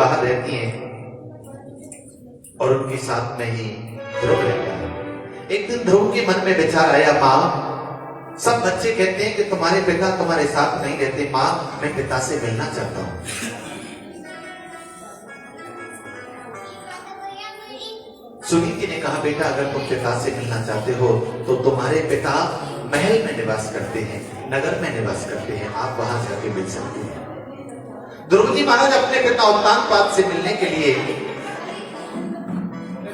बाहर रहती हैं और उनके साथ में ही ध्रुव रहता है। एक दिन ध्रुव के मन में विचार आया, माँ सब बच्चे कहते हैं कि तुम्हारे पिता तुम्हारे साथ नहीं रहते, माँ मैं पिता से मिलना चाहता हूं। सुनीति ने कहा, बेटा अगर तुम पिता से मिलना चाहते हो तो तुम्हारे पिता महल में निवास करते हैं, नगर में निवास करते हैं, आप वहां जाके मिल सकते हैं। ध्रुव जी महाराज अपने पिता उत्तानपाद से मिलने के लिए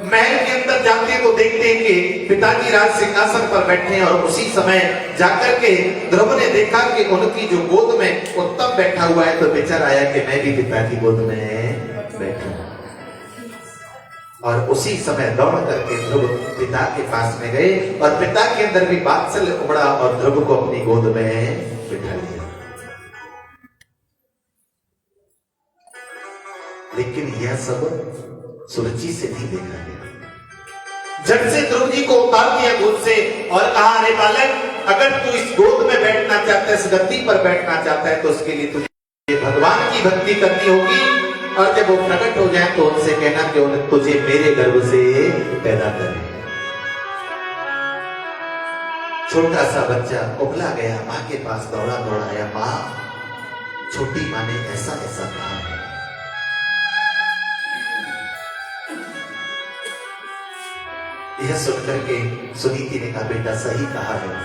महल के अंदर जाते हैं तो देखते हैं कि पिताजी राज सिंहासन पर बैठे हैं और उसी समय जाकर के ध्रुव ने देखा कि उनकी जो गोद में उत्तम बैठा हुआ है, तो विचार आया कि मैं भी पिता की गोद में बैठूं। और उसी समय दौड़ करके ध्रुव पिता के पास में गए और पिता के अंदर भी वात्सल्य उमड़ा और ध्रुव को अपनी गोद में बिठा लिया। लेकिन यह सब सुरुचि से नहीं देखा गया। झट से ध्रुव जी को उतार दिया गोद से और कहा, अरे बालक अगर तू इस गोद में बैठना चाहता है, इस गद्दी पर बैठना चाहता है, तो उसके लिए तुझे भगवान की भक्ति करनी होगी और जब वो प्रकट हो जाए तो उनसे कहना कि उन्हें तुझे मेरे गर्भ से पैदा करे। छोटा सा बच्चा उबला गया, माँ के पास दौड़ा दौड़ा आया, माँ छोटी माँ ने ऐसा ऐसा कहा है। यह सुनकर के सुनीति ने कहा, बेटा सही कहा है,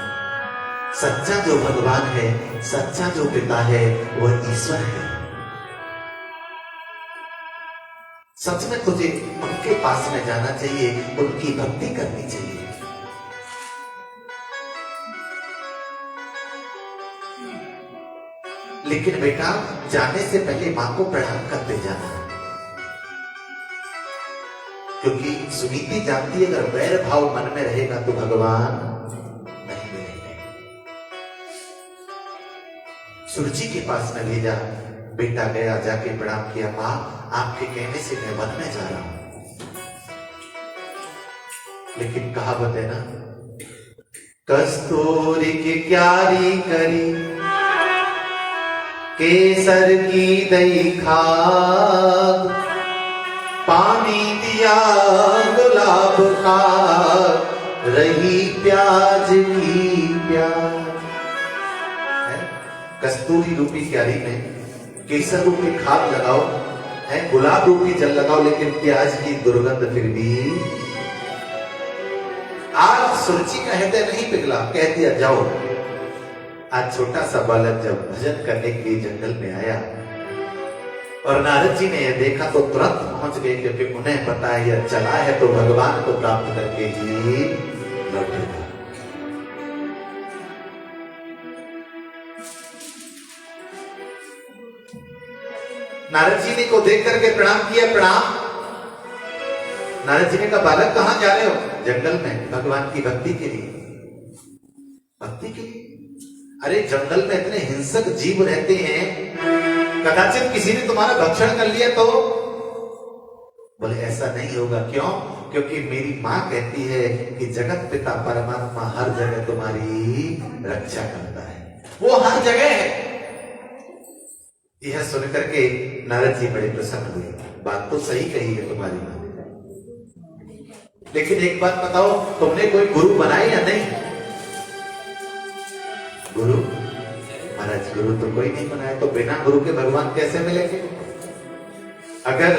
सच्चा जो भगवान है, सच्चा जो पिता है वह ईश्वर है। सच में तुझे उनके पास में जाना चाहिए, उनकी भक्ति करनी चाहिए। लेकिन बेटा जाने से पहले मां को प्रणाम करते जाना, क्योंकि सुनीति जानती है अगर वैर भाव मन में रहेगा तो भगवान नहीं मिलेंगे। सुरुचि के पास में भेजा, बेटा गया, जाके प्रणाम किया, मां आपके कहने से मैं वन में जा रहा हूं। लेकिन कहावत है ना, कस्तूरी की क्यारी करी केसर की दही खाद, पानी दिया गुलाब का रही प्याज की प्याज। कस्तूरी रूपी क्यारी में केसर रूपी खाद लगाओ, है गुलाब रूपी जल लगाओ, लेकिन प्याज की दुर्गंध फिर भी। आज सुरुचि का हृदय नहीं पिघला, कह दिया जाओ। आज छोटा सा बालक जब भजन करने के लिए जंगल में आया और नारद जी ने यह देखा तो तुरंत पहुंच गए, क्योंकि उन्हें पता है यह चला है तो भगवान को प्राप्त करके ही लौटेगा। नारद जी ने को देख करके प्रणाम किया, प्रणाम। नारद जी ने कहा, बालक कहां जा रहे हो? जंगल में भगवान की भक्ति के लिए। भक्ति के लिए? अरे जंगल में इतने हिंसक जीव रहते हैं, कदाचित किसी ने तुम्हारा भक्षण कर लिया तो? बोले ऐसा नहीं होगा। क्यों? क्योंकि मेरी मां कहती है कि जगत पिता परमात्मा हर जगह तुम्हारी रक्षा करता है, वो हर जगह है। यह सुनकर के नारद जी बड़े प्रसन्न हुए, बात तो सही कही है तुम्हारी मां, लेकिन एक बात बताओ, तुमने कोई गुरु बनाए या नहीं? गुरु? महाराज गुरु तो कोई नहीं बनाया, तो बिना गुरु के भगवान कैसे मिलेंगे? अगर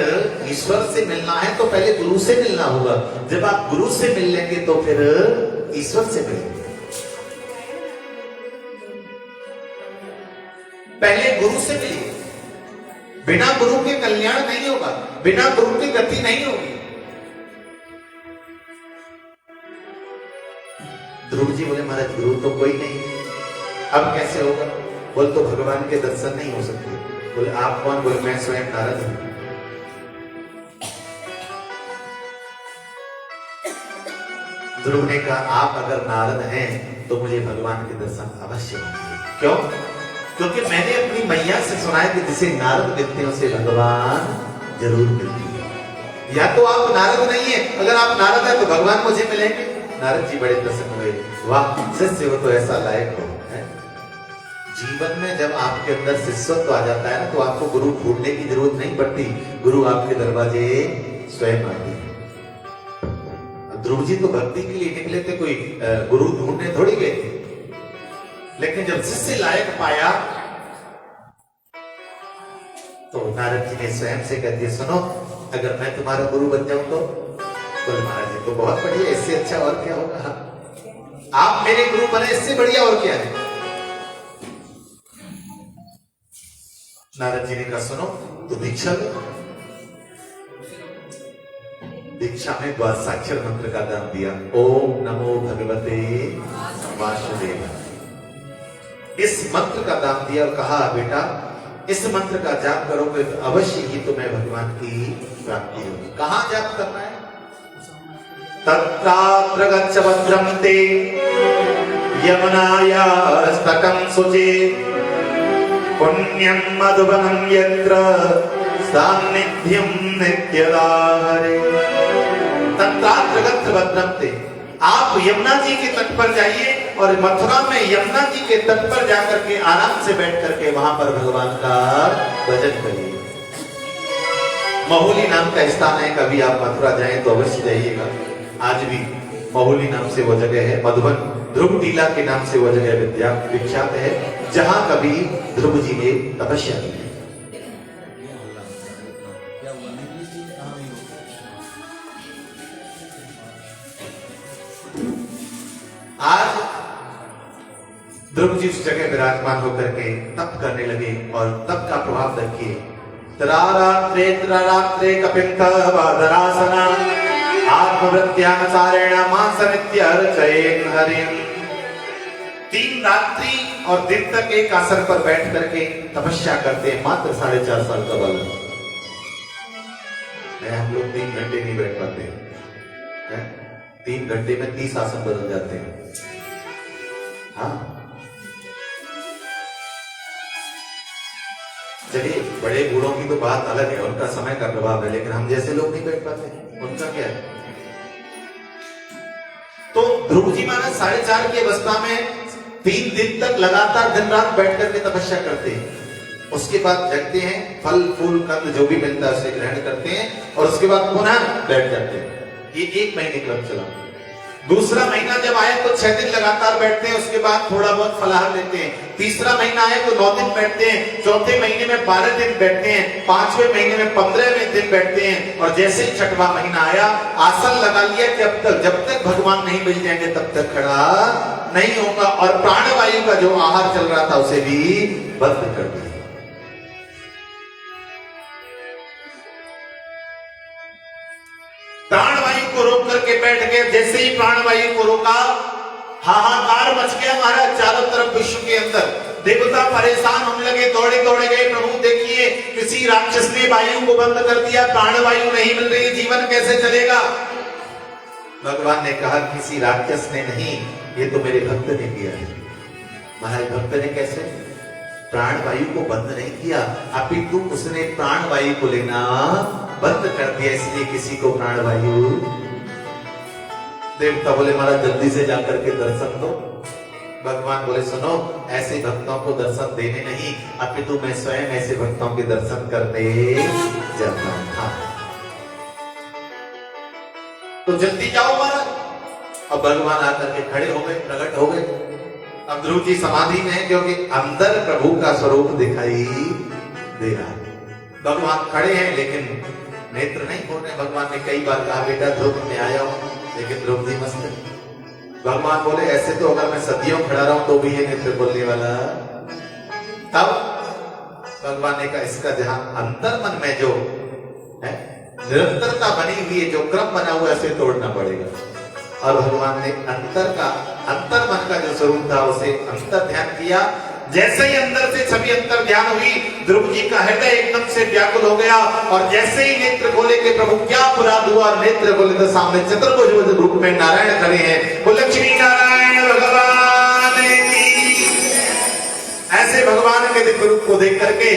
ईश्वर से मिलना है तो पहले गुरु से मिलना होगा, जब आप गुरु से मिल लेंगे तो फिर ईश्वर से मिलेंगे। पहले गुरु से मिलिए, बिना गुरु के कल्याण नहीं होगा, बिना गुरु की गति नहीं होगी। ध्रुव जी बोले, महाराज गुरु तो कोई नहीं, अब कैसे होगा? बोल तो भगवान के दर्शन नहीं हो सकते। बोले आप कौन? बोले मैं स्वयं नारद हूं। ध्रुव ने कहा, आप अगर नारद हैं तो मुझे भगवान के दर्शन अवश्य होंगे। क्यों? क्योंकि मैंने अपनी मैया से सुना है कि जिसे नारद मिलते हैं उसे भगवान जरूर मिलते हैं। या तो आप नारद नहीं है, अगर आप नारद है तो भगवान मुझे मिलेंगे। नारद जी बड़े प्रसन्न हुए, वाह शिष्य हो तो ऐसा लायक हो, है? जीवन में जब आपके अंदर शिष्यत्व आ जाता है ना, तो आपको गुरु ढूंढने की जरूरत नहीं पड़ती, गुरु आपके दरवाजे स्वयं आते हैं। ध्रुव जी तो भक्ति के लिए निकले थे, कोई गुरु ढूंढने थोड़ी गए थे, लेकिन जब शिष्य लायक पाया तो नारद जी ने स्वयं से कह दिया, सुनो अगर मैं तुम्हारा गुरु बन जाऊं तो बोले महाराज जी तो बहुत बढ़िया, इससे अच्छा और क्या होगा, आप मेरे गुरु बने इससे बढ़िया और क्या है। नारद जी ने कहा सुनो तो दीक्षा लो। दीक्षा में द्वादशाक्षर मंत्र का दान दिया, ओम नमो भगवते वासुदेव। इस मंत्र का दान दिया और कहा बेटा इस मंत्र का जाप करोगे तो अवश्य ही तुम्हें भगवान की प्राप्ति होगी। कहां जाप करना है? तत्रात्र गच्छ भद्रं ते यमुनायास्तकं शुचे पुण्यं मधुबनं यत्र सान्निध्यं नित्यदा हरे। तत्रात्र गच्छ भद्रं ते, आप यमुना जी के तट पर जाइए और मथुरा में यमुना जी के तट पर जाकर के आराम से बैठ करके वहां पर भगवान का भजन करिए। महुली नाम का स्थान है, कभी आप मथुरा जाएं तो अवश्य जाइएगा। आज भी महुली नाम से वो जगह है, मधुबन ध्रुव टीला के नाम से वो जगह विख्यात है, जहां कभी ध्रुव जी ने तपस्या की। आज ध्रुव जी उस जगह विराजमान होकर के तप करने लगे और तप का प्रभाव देखिए। त्रारात्रे कपिंतः वादरासना आत्मवृत्त्यानुसारेण मांस नित्यर्चयेन् हरिम्। 3 रात्रि और दिन तक एक आसन पर बैठ करके तपस्या करते हैं, मात्र 4.5 साल का बल। हम लोग 3 घंटे नहीं बैठ पाते हैं, 3 घंटे में 30 आसन बदल जाते हैं। हाँ चलिए, बड़े बूढ़ों की तो बात अलग है, उनका समय का प्रभाव है, लेकिन हम जैसे लोग नहीं बैठ पाते, उनका क्या है। तो ध्रुव जी महाराज 4.5 की अवस्था में 3 दिन तक लगातार दिन रात बैठ करके तपस्या करते हैं। उसके बाद जगते हैं, फल फूल कंद जो भी मिलता है उसे ग्रहण करते हैं और उसके बाद पुनः बैठ जाते हैं। ये 1 महीने क्रम चला। दूसरा महीना जब आए तो 6 दिन लगातार बैठते हैं, उसके बाद थोड़ा बहुत फलाहार लेते हैं। तीसरा महीना आए तो 9 दिन बैठते हैं, चौथे महीने में 12 दिन बैठते हैं, 5वें महीने में 15वें दिन बैठते हैं और जैसे ही 6वां महीना आया आसन लगा लिया कि जब तक भगवान नहीं मिल जाएंगे तब तक खड़ा नहीं होगा, और प्राणवायु का जो आहार चल रहा था उसे भी बंद कर दिया। प्राणवायु को रोक करके बैठ गए। जैसे ही प्राणवायु को रोका हाहाकार मच गया महाराज चारों तरफ विश्व के अंदर। देवता परेशान होने लगे, दौड़े दौड़े गए, प्रभु देखिए किसी राक्षस ने वायु को बंद कर दिया, प्राणवायु नहीं मिल रही, जीवन कैसे चलेगा। भगवान ने कहा किसी राक्षस ने नहीं, ये तो मेरे भक्त ने किया है। महाराज भक्त ने कैसे? प्राणवायु को बंद नहीं किया, अपितु उसने प्राणवायु को लेना बंद कर दिया, इसलिए किसी को प्राणवायु। देवता बोले महाराज जल्दी से जाकर के दर्शन दो। भगवान बोले सुनो, ऐसे भक्तों को दर्शन देने नहीं, अपितु मैं स्वयं ऐसे भक्तों के दर्शन करने जाता हूं। हाँ तो जल्दी जाओ महाराज। अब भगवान आकर के खड़े हो गए, प्रकट हो गए। अब ध्रुव जी समाधि में, क्योंकि अंदर प्रभु का स्वरूप दिखाई दे रहा है। भगवान खड़े हैं लेकिन नेत्र नहीं खोल रहे। भगवान ने कई बार कहा बेटा ध्रुव मैं आया हूं, लेकिन ध्रुव जी मस्त है। भगवान बोले ऐसे तो अगर मैं सदियों खड़ा रहा हूं तो भी ये नेत्र बोलने वाला। तब भगवान ने कहा इसका जहां अंतर मन में जो है निरंतरता बनी हुई है, जो क्रम बना हुआ है, उसे तोड़ना पड़ेगा। और भगवान ने अंतर मन का जो स्वरूप था उसे अंतर ध्यान किया। जैसे ही अंदर से छवि अंतर ध्यान हुई, ध्रुव जी का हृदय एकदम से व्याकुल हो गया और जैसे ही नेत्र खोले के प्रभु क्या अपराध हुआ, नेत्र खोले तो सामने चतुर्भुज रूप में नारायण खड़े हैं। वो लक्ष्मी नारायण भगवान की। ऐसे भगवान के दिव्य रूप को देख करके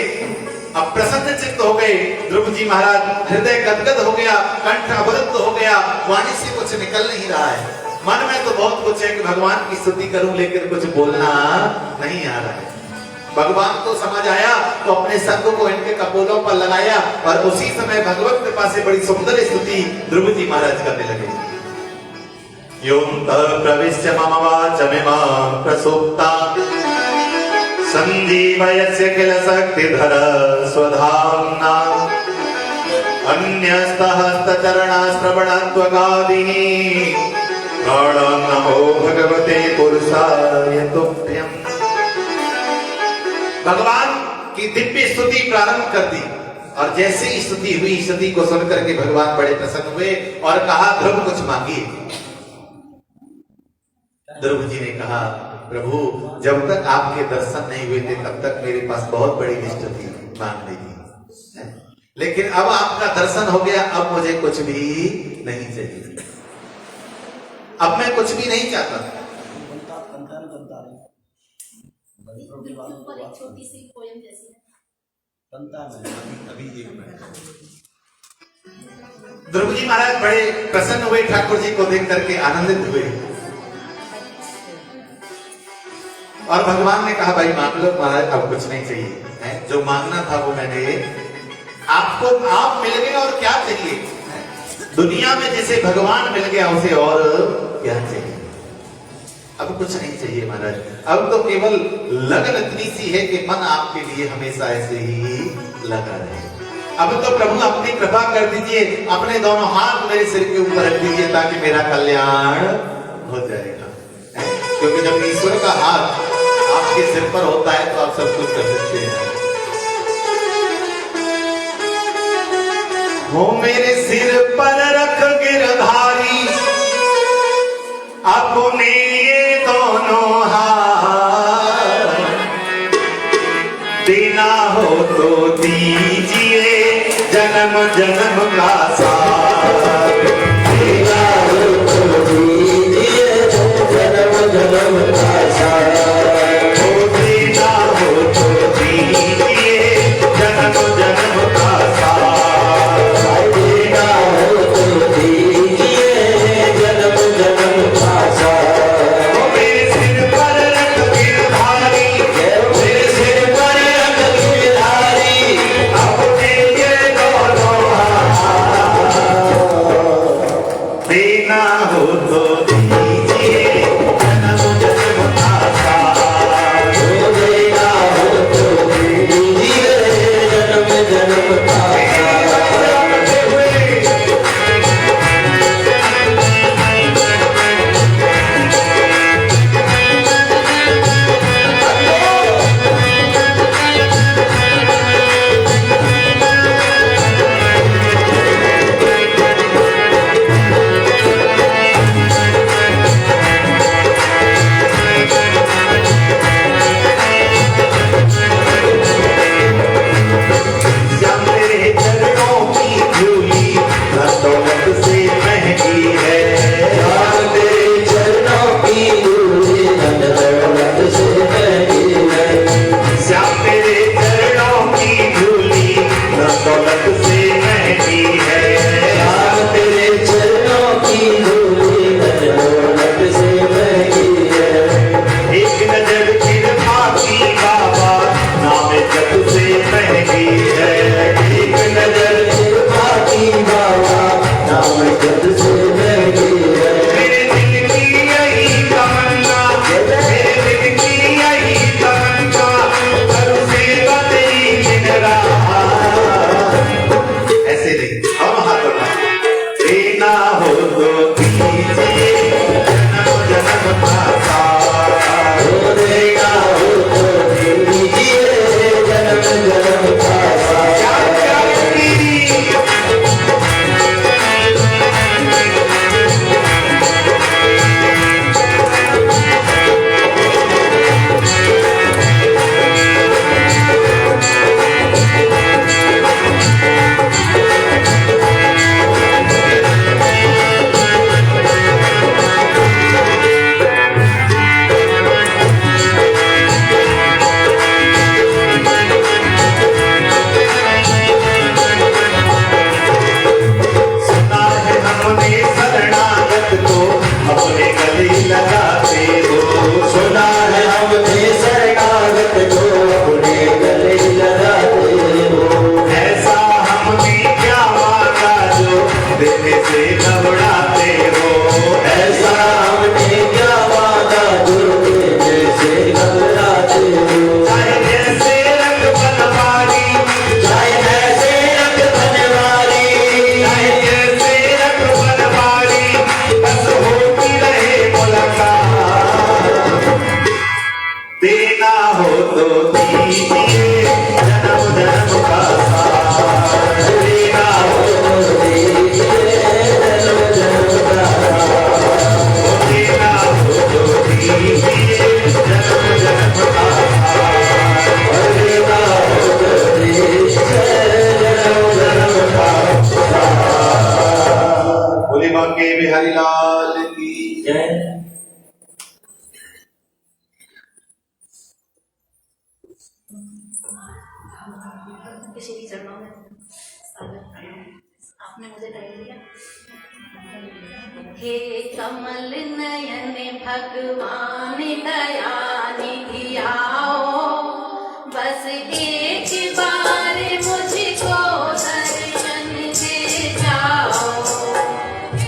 अब प्रसन्न चित्त हो गए ध्रुव जी महाराज। हृदय गदगद हो गया, कंठ अवरुद्ध हो गया, वाणी से कुछ निकल नहीं रहा है। मन में तो बहुत कुछ है कि भगवान की स्तुति करूं, लेकिन कुछ बोलना नहीं आ रहा है। भगवान को समझ आया तो अपने संग को इनके कपोलों पर लगाया और उसी समय भगवत कृपा से बड़ी सुंदर स्तुति ध्रुव जी महाराज करने लगे। योऽन्तः प्रविश्य मम वाचमिमां प्रसुप्ता संजीवयस्य किल शक्तिधर स्वधाम्ना अन्यस्तहस्तचरणाश्रवणत्वगादीनि प्राणां नमो भगवते पुरुषाय तुभ्यम्। भगवान की दिव्य स्तुति प्रारंभ कर दी और जैसे ही स्तुति हुई, स्तुति को सुनकर के भगवान बड़े प्रसन्न हुए और कहा ध्रुव कुछ मांगिए। ध्रुव जी ने कहा प्रभु जब तक आपके दर्शन नहीं हुए थे तब तक मेरे पास बहुत बड़ी लिस्ट थी मांगने की, लेकिन अब आपका दर्शन हो गया, अब मुझे कुछ भी नहीं चाहिए, अब मैं कुछ भी नहीं चाहता। एक छोटी सी पोयम जैसी अभी एक मिनट। ध्रुव जी महाराज बड़े प्रसन्न हुए, ठाकुर जी को देख करके आनंदित हुए और भगवान ने कहा भाई मांग लो महाराज, अब कुछ नहीं चाहिए है, जो मांगना था वो मैंने आपको, आप मिल गए और क्या चाहिए। दुनिया में जिसे भगवान मिल गया उसे और क्या चाहिए, अब कुछ नहीं चाहिए महाराज। अब तो केवल लगन इतनी सी है कि मन आपके लिए हमेशा ऐसे ही लगा रहे। अब तो प्रभु अपनी कृपा कर दीजिए, अपने दोनों हाथ मेरे सिर के ऊपर रख दीजिए ताकि मेरा कल्याण हो जाएगा, क्योंकि जब ईश्वर का हाथ आपके सिर पर होता है तो आप सब कुछ कर सकते हैं। हो मेरे सिर पर रख गिरधारी अपने ये दोनों हाथ, देना हो तो दीजिए जन्म जन्म का साथ, देना हो तो दीजिए जन्म जन्म का साथ, हो देना हो तो दीजिए जन्म जन्म का साथ, देना हो तो दीजिए जन्म जन्म का साथ। मेरे सिर पर रख गिरधारी, मेरे सिर पर रख गिरधारी, अपने ये दोनों हाथ, बिहारी लाल की जय। श्री चरणों में आपने मुझे टाइम दिया। हे कमल नयन भगवान दया निधि आओ, बस एक बार मुझको दर्शन दे जाओ।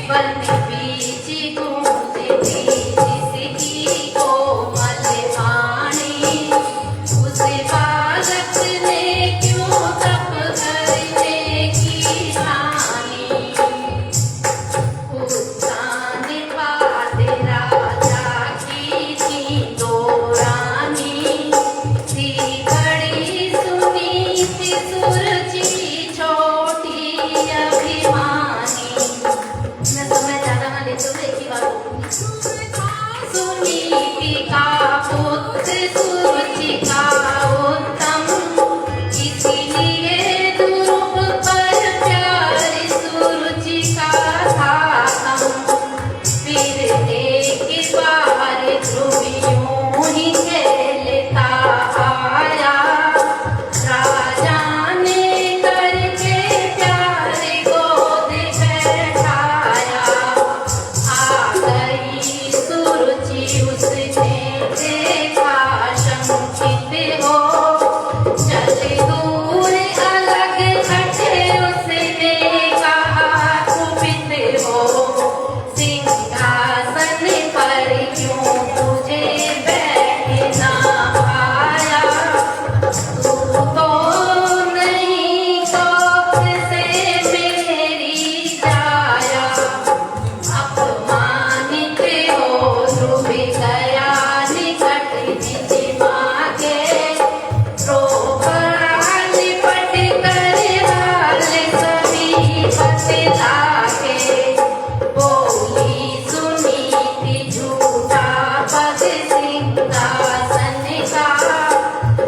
वन बीच गूंजती जिसकी कोमल वाणी, उस बालक ने क्यों तप करने की ठानी। उत्तान पाद राजा की थी दो रानी, थी बड़ी सुनीति सुरुचि छोटी अभिमानी। मैं समय ज्यादा ना लेती हूँ, एक ही बार बोलूंगी। सुनीति का पुत्र सुरुचि का उत्तम, इसीलिए ध्रुव पर प्यार सुरुचि का था कम। फिर एक बार ध्रुव यूं ही खेलता आया, राजा ने करके प्यार गोद बैठाया। आ गई सुरुचि उसने देखा शंकित हो, चल दूर अलग हटे उसने कहा कुपित हो। सिंहासन पर क्यों तुझे बैठना आया, तू तो नहीं शौक से मेरी जाया। अपमानित हो ध्रुव गया निकट निज माँ के, रोबाल पट कर हाल सभी बतला के। बोली सुनीति झूठा पद सिंहासन का,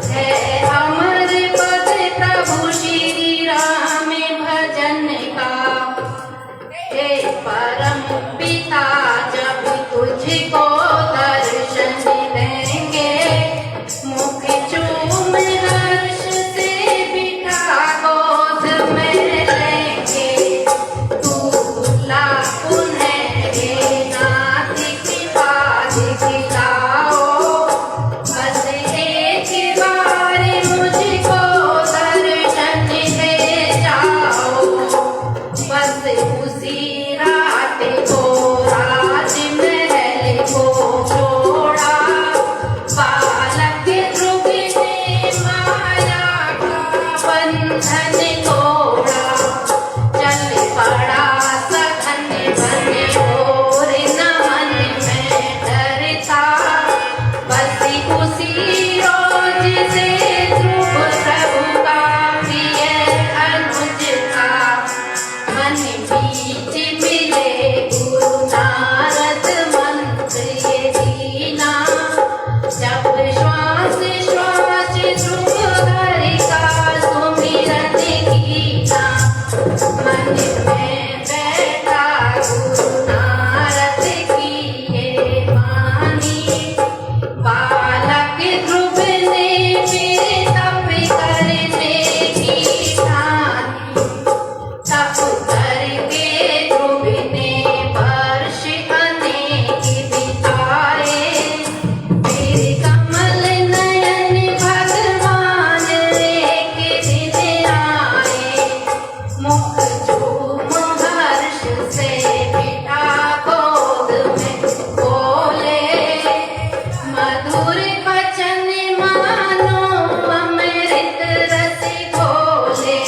है अमर पद प्रभु श्री राम भजन का। हे परम पिता जब तुझको दर्शन देंगे, मुख चूम हर्ष से बिठा गोद में लेंगे। दूल्हा पुनः हे नाथ कृपा दिखलाओ, बस एक बार मुझको दर्शन दे जाओ। बस उसी रात को राजमहल को छोड़ा, बालक ध्रुव ने माया का बंधन तोड़ा। चल पड़ा सघन वन और न मन में डर था, बस उसी रोज से ध्रुव प्रभु का प्रिय अनुज था। मन बीच मिले गुरु नारद मंत्र ये दीना, जब श्वास श्वास ध्रुव हरि का सुमिरन कीना। मन में बैठा गुरु नारद की ये वाणी, बालक ध्रुव ने फिर तप करने की ठानी। तप करके ध्रुव ने वर्ष अनेक बिताए, फिर कमल नयन भगवान एक दिन आए। मुख चूम हर्ष से बिठा गोद में बोले, मधुर वचन मानो अमृत रस घोले।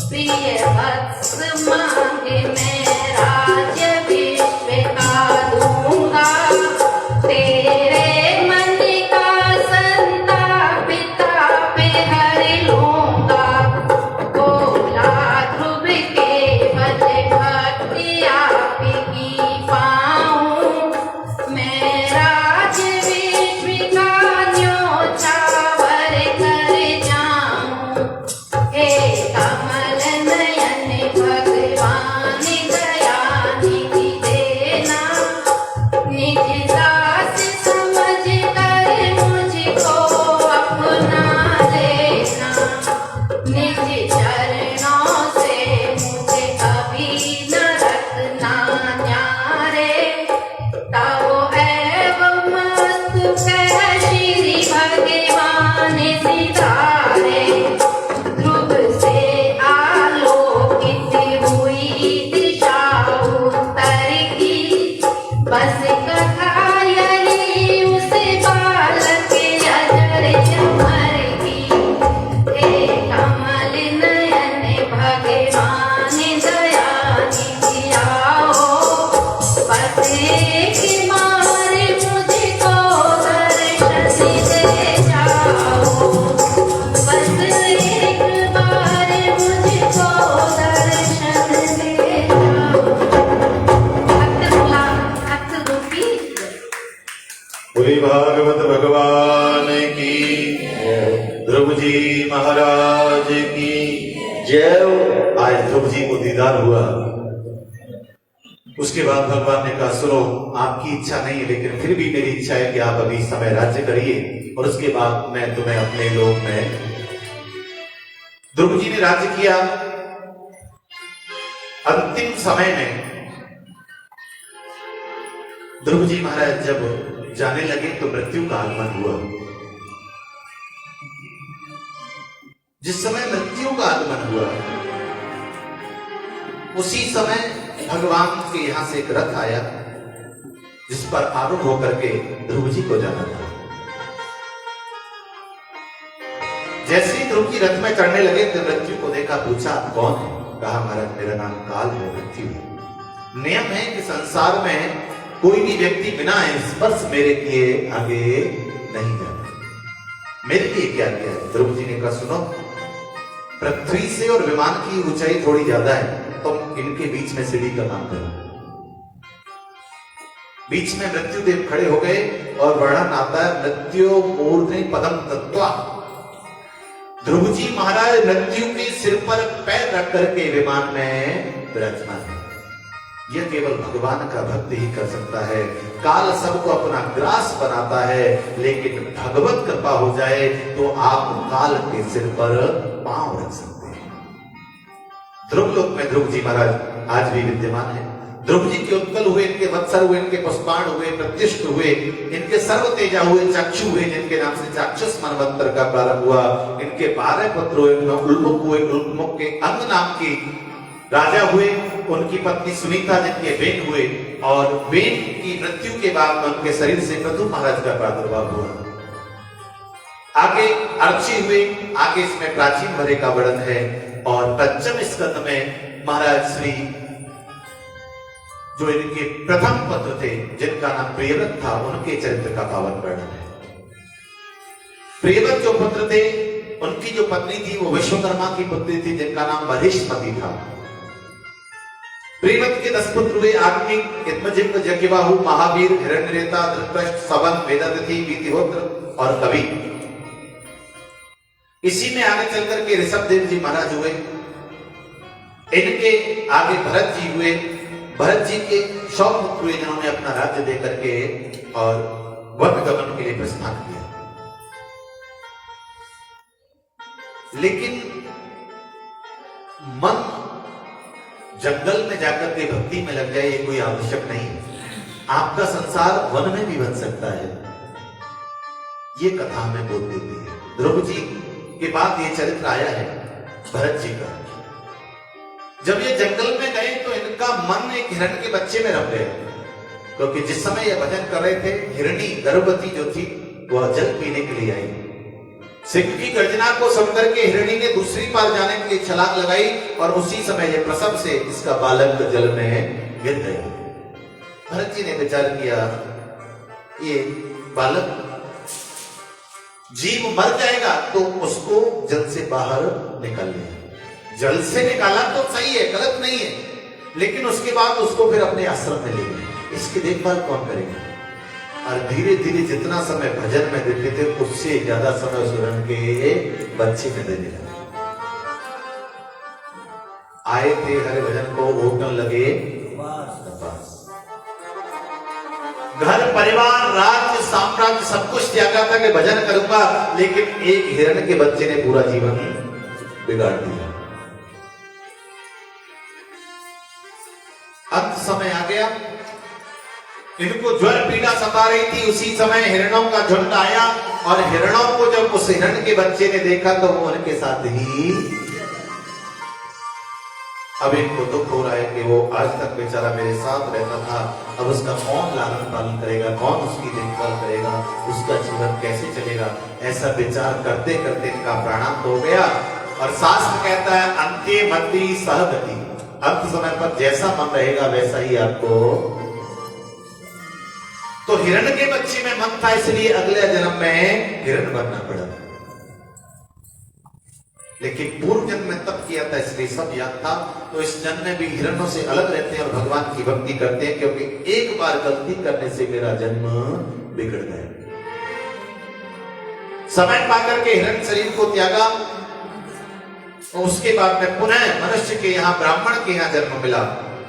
प्रिय वत्स मांग मैं राज्य विश्व का दूंगा, तेरे मन का संतापित पे हर लूंगा। बोला ध्रुव केवल भक्ति आपकी पाऊं, मैं राज विश्व का न्योछावर कर जाऊं। हे कमल नयन भगवान आज ध्रुव जी को दीदार हुआ। उसके बाद भगवान ने कहा सुनो, आपकी इच्छा नहीं है लेकिन फिर भी मेरी इच्छा है कि आप अभी समय राज्य करिए और उसके बाद मैं तुम्हें अपने लोक में। ध्रुव जी ने राज्य किया। अंतिम समय में ध्रुव जी महाराज जब जाने लगे तो मृत्यु का आगमन हुआ। जिस समय मृत्यु का आगमन हुआ उसी समय भगवान के यहां से एक रथ आया जिस पर आरूढ़ होकर के ध्रुव जी को जाना था। जैसे ही ध्रुव जी रथ में चढ़ने लगे तो मृत्यु को देखा, पूछा कौन है? कहा महाराज मेरा नाम काल है, मृत्यु है। नियम है कि संसार में कोई भी व्यक्ति बिना स्पर्श मेरे किए आगे नहीं जाता। मेरे लिए क्या किया है? ध्रुव जी ने कहा सुनो, पृथ्वी से और विमान की ऊंचाई थोड़ी ज्यादा है, तुम इनके बीच में सीढ़ी का काम करो। बीच में मृत्यु देव खड़े हो गए और वर्णन आता है मृत्यु मूर्धनि पदम तत्वा। ध्रुव जी महाराज मृत्यु के सिर पर पैर रख करके विमान में विराजमान है। यह केवल भगवान का भक्त ही कर सकता है। काल सबको अपना ग्रास बनाता है, लेकिन भगवत कृपा हो जाए तो आप काल के सिर पर पांव रख सकते हैं। ध्रुव लोक में ध्रुव जी महाराज आज भी विद्यमान है। ध्रुव जी के उत्कल हुए, इनके वत्सर हुए, इनके पुष्पाण हुए, प्रत्युष्ट हुए, इनके सर्व तेजा हुए, चक्षु हुए जिनके नाम से चाक्षुष मनवंतर का प्रारंभ हुआ, इनके 12 पुत्र हुए, उल्मुख हुए, उल्मुख के अंग नाम की राजा हुए, उनकी पत्नी सुनीता जिनके बेन हुए और बेन की मृत्यु के बाद उनके शरीर से प्रथु महाराज का प्रादुर्भाव हुआ। आगे अर्ची हुए, आगे इसमें प्राचीन भरे का वर्णन है और पंचम स्कंद में महाराज श्री जो इनके प्रथम पुत्र थे जिनका नाम प्रियव्रत था, उनके चरित्र का पावन वर्णन है। प्रियव्रत जो पुत्र थे उनकी जो पत्नी थी वो विश्वकर्मा की पुत्री थी जिनका नाम महिष्मती था। प्रियव्रत के 10 पुत्र हुए, अग्नि, इत्मजिह्व, जज्ञबाहु, महावीर, हिरण्यरेता, धृतराष्ट्र, सवन, वेददति, वीतिहोत्र और कवि। इसी में आगे चलकर के ऋषभदेव जी महाराज हुए। इनके आगे भरत जी हुए। भरत जी के 100 पुत्र हुए जिन्होंने अपना राज्य देकर के और वन गमन के लिए प्रस्थान किया। लेकिन मन जंगल में जाकर के भक्ति में लग जाए ये कोई आवश्यक नहीं है। आपका संसार वन में भी बन सकता है। ये कथा हमें बोल देती है। ध्रुव जी के बाद ये चरित्र आया है भरत जी का। जब ये जंगल में गए तो इनका मन एक हिरण के बच्चे में रम गया, क्योंकि जिस समय ये भजन कर रहे थे हिरणी गर्भवती जो थी वह जल पीने के लिए आई। सिंह की गर्जना को सुनकर के हिरणी ने दूसरी पार जाने के लिए छलांग लगाई और उसी समय ये प्रसव से इसका बालक जल में गिर गया। भरत जी ने विचार किया ये बालक जीव मर जाएगा तो उसको जल से बाहर निकाल लिया। जल से निकाला तो सही है, गलत नहीं है, लेकिन उसके बाद उसको फिर अपने आश्रम में ले गए। इसकी देखभाल कौन करेगा? और धीरे धीरे जितना समय भजन में देते थे उससे ज्यादा समय उस हिरण के बच्चे में देने लगे। आए थे हरे भजन को भोगने लगे, घर परिवार राज्य साम्राज्य सब कुछ त्यागा था कि भजन करूंगा, लेकिन एक हिरण के बच्चे ने पूरा जीवन बिगाड़ दिया। अंत समय आ गया, इनको ज्वर पीड़ा सता रही थी। उसी समय हिरणों का झुंड आया और हिरणों को जब उस हिरण के बच्चे ने देखा तो वो उनके साथ ही। अब इनको दुख हो रहा है कि वो आज तक बेचारा मेरे साथ रहता था, अब उसका कौन लालन पालन करेगा, कौन उसकी देखभाल करेगा, उसका जीवन कैसे चलेगा। ऐसा विचार करते करते इनका प्राणांत हो गया। और शास्त्र कहता है अंत्ये मति सहगति, अंत समय पर जैसा मन रहेगा वैसा ही आपको। तो हिरण के बच्चे में मन था, इसलिए अगले जन्म में हिरण बनना पड़ा, लेकिन पूर्व जन्म में तप किया था इसलिए सब याद था। तो इस जन्म में भी हिरणों से अलग रहते हैं और भगवान की भक्ति करते हैं, क्योंकि एक बार गलती करने से मेरा जन्म बिगड़ गया। समय पाकर के हिरण शरीर को त्यागा और उसके बाद में पुनः मनुष्य के यहाँ, ब्राह्मण के यहाँ जन्म मिला।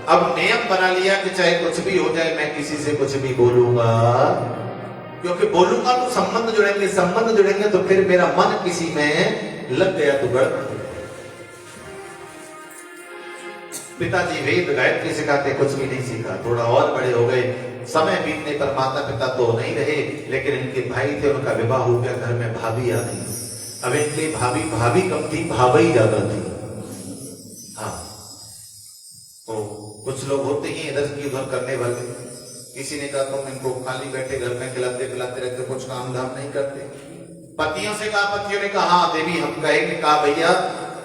अब नियम बना लिया कि चाहे कुछ भी हो जाए, मैं किसी से कुछ भी बोलूंगा, क्योंकि बोलूंगा तो संबंध जुड़ेंगे, संबंध जुड़ेंगे तो फिर मेरा मन किसी में लग गया तो गड़बड़। पिताजी वेद गायत्री सिखाते, कुछ भी नहीं सीखा। थोड़ा और बड़े हो गए, समय बीतने पर माता पिता तो नहीं रहे, लेकिन इनके भाई थे, उनका विवाह हो गया, घर में भाभी आ गई। अब इनकी भाभी कम थी, भाभी ज्यादा थी। हाँ, तो कुछ लोग होते ही इधर की उधर करने वाले। किसी ने कहा तुम इनको खाली बैठे घर में खिलाते पिलाते रहते, कुछ काम धाम नहीं करते। पतियों से कहा, पतियों ने कहा हाँ देवी हम कहेंगे। कहा भैया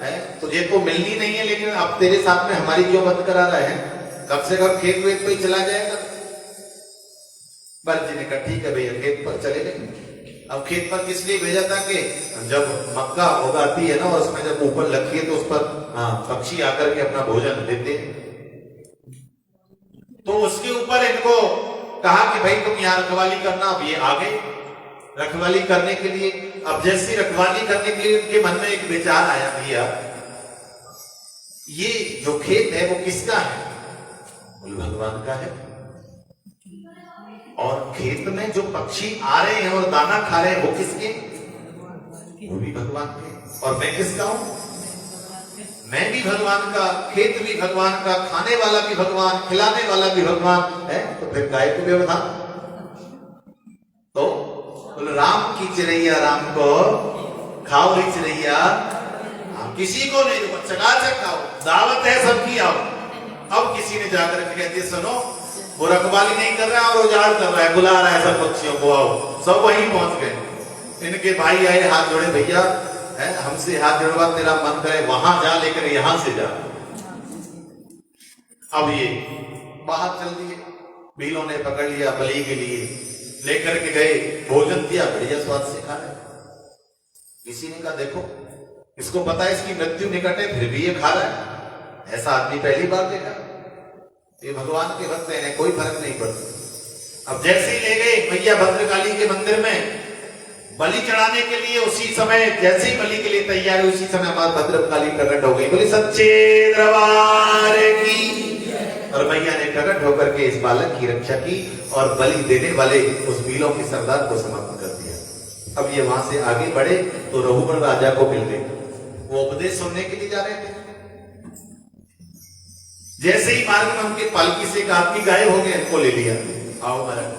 है तुझे तो मिलनी नहीं है, लेकिन अब तेरे साथ में हमारी क्यों बंद करा रहे हैं, कब से कब खेत वेत पे चला जाएगा। भरत जी ने कहा ठीक है भैया खेत पर चले गए। अब खेत पर किस लिए भेजा था कि जब मक्का उगाती है ना, और उसमें जब ऊपर लगती है तो उस पर पक्षी आकर के अपना भोजन देते हैं। तो उसके ऊपर इनको कहा कि भाई तुम यहाँ रखवाली करना। अब ये आ गए रखवाली करने के लिए। अब जैसी रखवाली करने के लिए उनके मन में एक विचार आया, भैया ये जो खेत है वो किसका है? बोले भगवान का है। और खेत में जो पक्षी आ रहे हैं और दाना खा रहे हैं वो किसके? वो भी भगवान के। और मैं किसका हूं? मैं भी भगवान का, खेत भी भगवान का, खाने वाला भी भगवान, खिलाने वाला भी भगवान है। तो फिर गाय को व्यवधान। तो बोले राम की चिड़ैया राम को खाओ ही चिड़ैया, किसी को नहीं चकाचक खाओ, दावत है सबकी आओ। अब किसी ने जाकर के कहती सुनो वो रखवाली नहीं कर रहा और उजाड़ कर रहा है, बुला रहा है सब पक्षियों को आओ। सब वहीं पहुंच गए। इनके भाई आए, हाथ जोड़े, भैया है हमसे हाथ जोड़वा, तेरा मन करे वहां जा, लेकर यहां से जा। अब ये बाहर चल दिए, भीलों ने पकड़ लिया बलि के लिए, लेकर के गए, भोजन दिया, बढ़िया स्वाद से खा रहे। किसी ने कहा देखो इसको पता है इसकी मृत्यु निकट है, फिर भी ये खा रहा है। ऐसा आदमी पहली बार देखा। ये भगवान के भक्त हैं, कोई फर्क नहीं पड़ता। अब जैसे ही ले गए मैया भद्रकाली के मंदिर में बलि चढ़ाने के लिए, उसी समय जैसे ही बलि के लिए तैयार हुई, उसी समय हमारी भद्रकाली प्रकट हो गई। बोली सच्चे दरबार की। और मैया ने प्रकट होकर के इस बालक की रक्षा की और बलि देने वाले उस भीलों के सरदार को समाप्त कर दिया। अब ये वहां से आगे बढ़े तो रघुबर राजा को मिल गए। वो उपदेश सुनने के लिए जा रहे थे। जैसे ही मार्ग में उनके पालकी से कहा आपकी गाय हो गए, इनको ले लिया, आओ महाराज।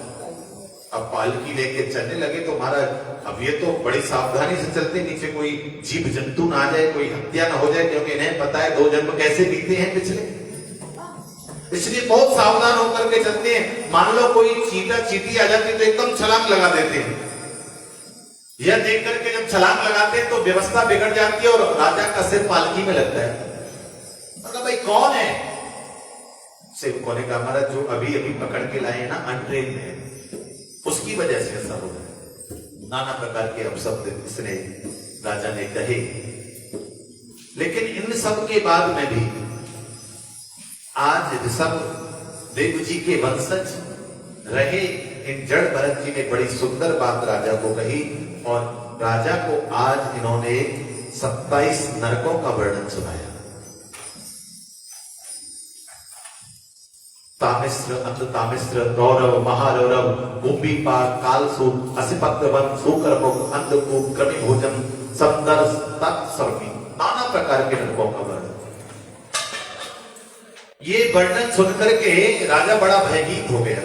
अब पालकी लेके चलने लगे तो महाराज अब ये तो बड़ी सावधानी से चलते, नीचे कोई जीव जंतु ना आ जाए, कोई हत्या ना हो जाए, क्योंकि इन्हें पता है 2 जन्म कैसे बीते हैं पिछले, इसलिए बहुत सावधान होकर के चलते हैं। मान लो कोई चीता चींटी आ जाती तो एकदम छलांग लगा देते हैं। यह देख करके जब छलांग लगाते हैं तो व्यवस्था बिगड़ जाती है और राजा का सिर पालकी में लगता है। मतलब भाई कौन है? सेवकों ने कहा महाराज जो अभी अभी पकड़ के लाए ना अनट्रेन है, उसकी वजह से ऐसा हो रहा है। नाना प्रकार के अपशब्द इसने राजा ने कहे। लेकिन इन सब के बाद में भी आज सब देव जी के वंशज रहे। इन जड़ भरत जी ने बड़ी सुंदर बात राजा को कही और राजा को आज इन्होंने 27 नरकों का वर्णन सुनाया। तामिश्र, अंधतामिश्र, रौरव, महारौरव, कुंभीपाक, कालसूप, असिपत्रवन, सूकरमुख, अंधकूप, कृमिभोजन, संदर्श, तत्सर्वी, नाना प्रकार के नरकों का वर्णन। ये वर्णन सुनकर के राजा बड़ा भयभीत हो गया।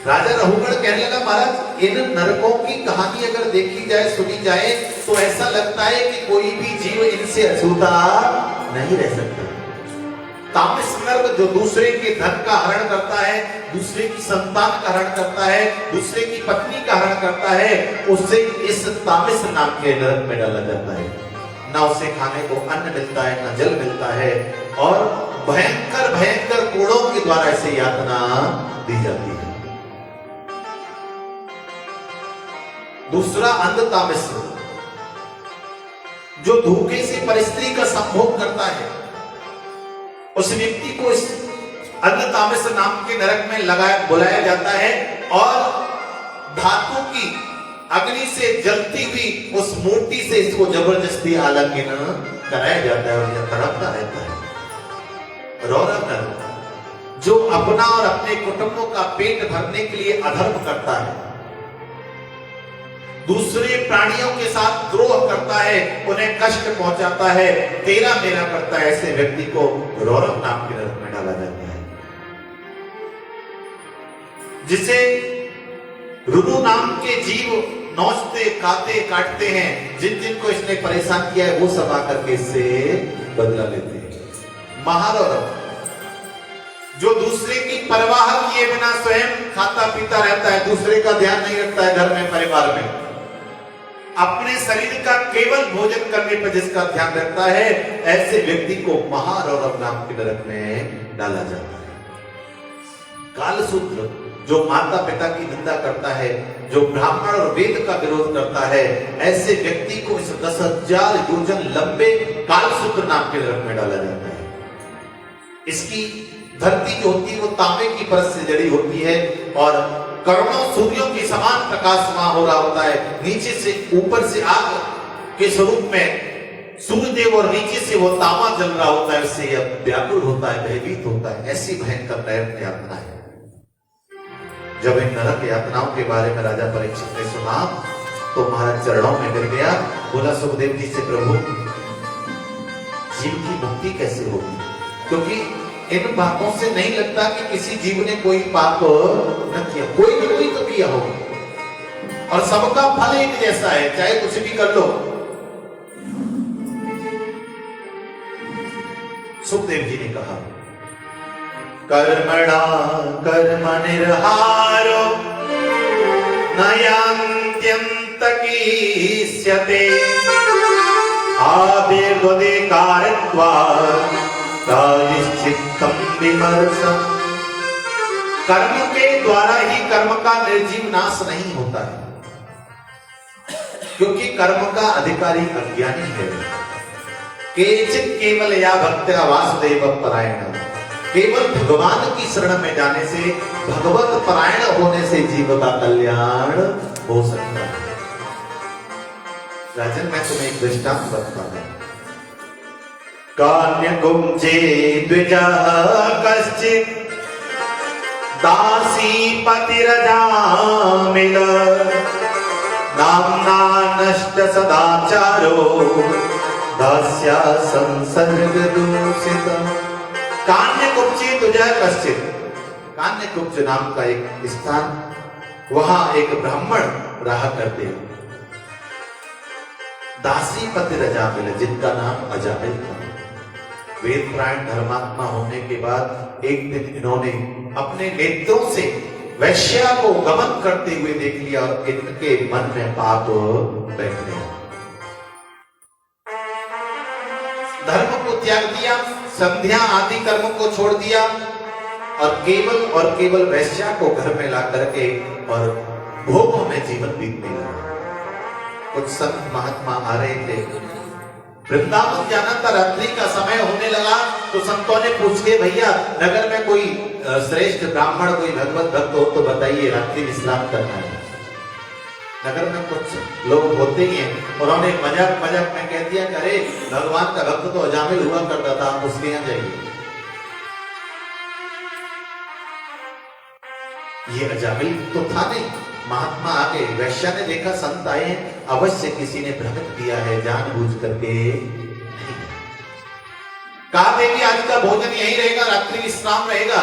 राजा रघुगण कहने लगा महाराज इन नरकों की कहानी अगर देखी जाए, सुनी जाए तो ऐसा लगता है कि कोई भी जीव इनसे अछूता नहीं रह सकता। तामस नर्क जो दूसरे के धन का हरण करता है, दूसरे की संतान का हरण करता है, दूसरे की पत्नी का हरण करता है, उसे इस तामस नाम के नरक में डाला जाता है। ना उसे खाने को अन्न मिलता है, ना जल मिलता है और भयंकर भयंकर कोड़ों के द्वारा इसे यातना दी जाती है। दूसरा अंधतामस जो धोखे से परिस्त्री का संभोग करता है, उस व्यक्ति को इस अंधतामस नाम के नरक में बुलाया जाता है और धातु की अग्नि से जलती हुई उस मूर्ति से इसको जबरदस्ती आलिंगन कराया जाता है और यह तड़पता रहता है। रौरव नर जो अपना और अपने कुटुंबों का पेट भरने के लिए अधर्म करता है, दूसरे प्राणियों के साथ द्रोह करता है, उन्हें कष्ट पहुंचाता है, तेरा मेरा करता है, ऐसे व्यक्ति को रौरव नाम के नरक में डाला जाता है। जिसे रुदु नाम के जीव नोचते काते काटते हैं, जिन जिन को इसने परेशान किया है वो सब आकर के इससे बदला लेते हैं। महारौरव जो दूसरे की परवाह किए बिना स्वयं खाता पीता रहता है, दूसरे का ध्यान नहीं रखता है घर में परिवार में, अपने शरीर का केवल भोजन करने पर जिसका ध्यान रखता है, ऐसे व्यक्ति को महारौरव नाम के नरक में डाला जाता है। कालसूत्र जो माता पिता की निंदा करता है, जो ब्राह्मण और वेद का विरोध करता है, ऐसे व्यक्ति को इस 10,000 योजन लंबे कालसूत्र नाम के नरक में डाला जाता है। इसकी धरती जो होती है वो तांबे की परत से जड़ी होती है और करोड़ों सूर्यों के समान प्रकाश वहां हो रहा होता है। नीचे से ऊपर से आग के स्वरूप में सूर्यदेव और नीचे से वो तांबा जल रहा होता है, उससे यह व्याकुल होता है, भयभीत होता है। ऐसी भयंकर नरक यातना है। जब इन नरक यातनाओं के बारे में राजा परीक्षित ने सुना तो महाराज चरणों में गिर गया, बोला सुखदेव जी से, प्रभु जीव की मुक्ति कैसे होगी? क्योंकि इन बातों से नहीं लगता कि किसी जीव ने कोई पाप न किया, कोई न कोई तो किया होगा और सबका फल एक जैसा है, चाहे कुछ भी कर लो। सुखदेव जी ने कहा, कर्मणा कर्म निर्हारो नयान्त्यंत कीस्यते आदिर्वदेकारत्वात् प्रायश्चित्तम विमर्शम। कर्म के द्वारा ही कर्म का निर्जीव नाश नहीं होता है, क्योंकि कर्म का अधिकारी अज्ञानी है। केचित केवल या भक्त्या वासुदेव परायण, केवल भगवान की शरण में जाने से, भगवत परायण होने से जीव का कल्याण हो सकता है। राजन, मैं तुम्हें एक दृष्टांत बताता हूं। कान्यकुब्जे द्विजः कश्चित् दासीपतिरजामिल नाम्ना नष्ट सदाचारो दास्या संसर्ग दूषित। कान्यकुब्जे द्विजः कश्चित्, कान्यकुब्ज नाम का एक स्थान, वहां एक ब्राह्मण रहा करते हैं, दासीपति अजामिल, जिनका नाम अजामिल था। वेद प्राण धर्मात्मा होने के बाद एक दिन इन्होंने अपने नेत्रों से वैश्या को गमन करते हुए देख लिया और इनके मन में पाप बैठ गया। धर्म को त्याग दिया, संध्या आदि कर्मों को छोड़ दिया और केवल वैश्या को घर में ला करके और भोगों में जीवन बीतने लगा। कुछ संत महात्मा आ रहे थे, वृंदावन जाना था, रात्रि का समय होने लगा तो संतों ने पूछ के, भैया नगर में कोई श्रेष्ठ ब्राह्मण, कोई भगवत भक्त हो तो बताइए, रात्रि विश्राम करना है। नगर में कुछ लोग होते ही हैं, उन्होंने मजाक में कह दिया, अरे भगवान का भक्त तो अजामिल हुआ करता था, आप उसके यहां जाइए। ये अजामिल तो था नहीं, महात्मा आ गए, वैश्या ने देखा संत आए हैं, अवश्य किसी ने भ्रमित किया है, जानबूझ करके नहीं। कहा, देवी आज का भोजन यही रहेगा, रात्रि विश्राम रहेगा।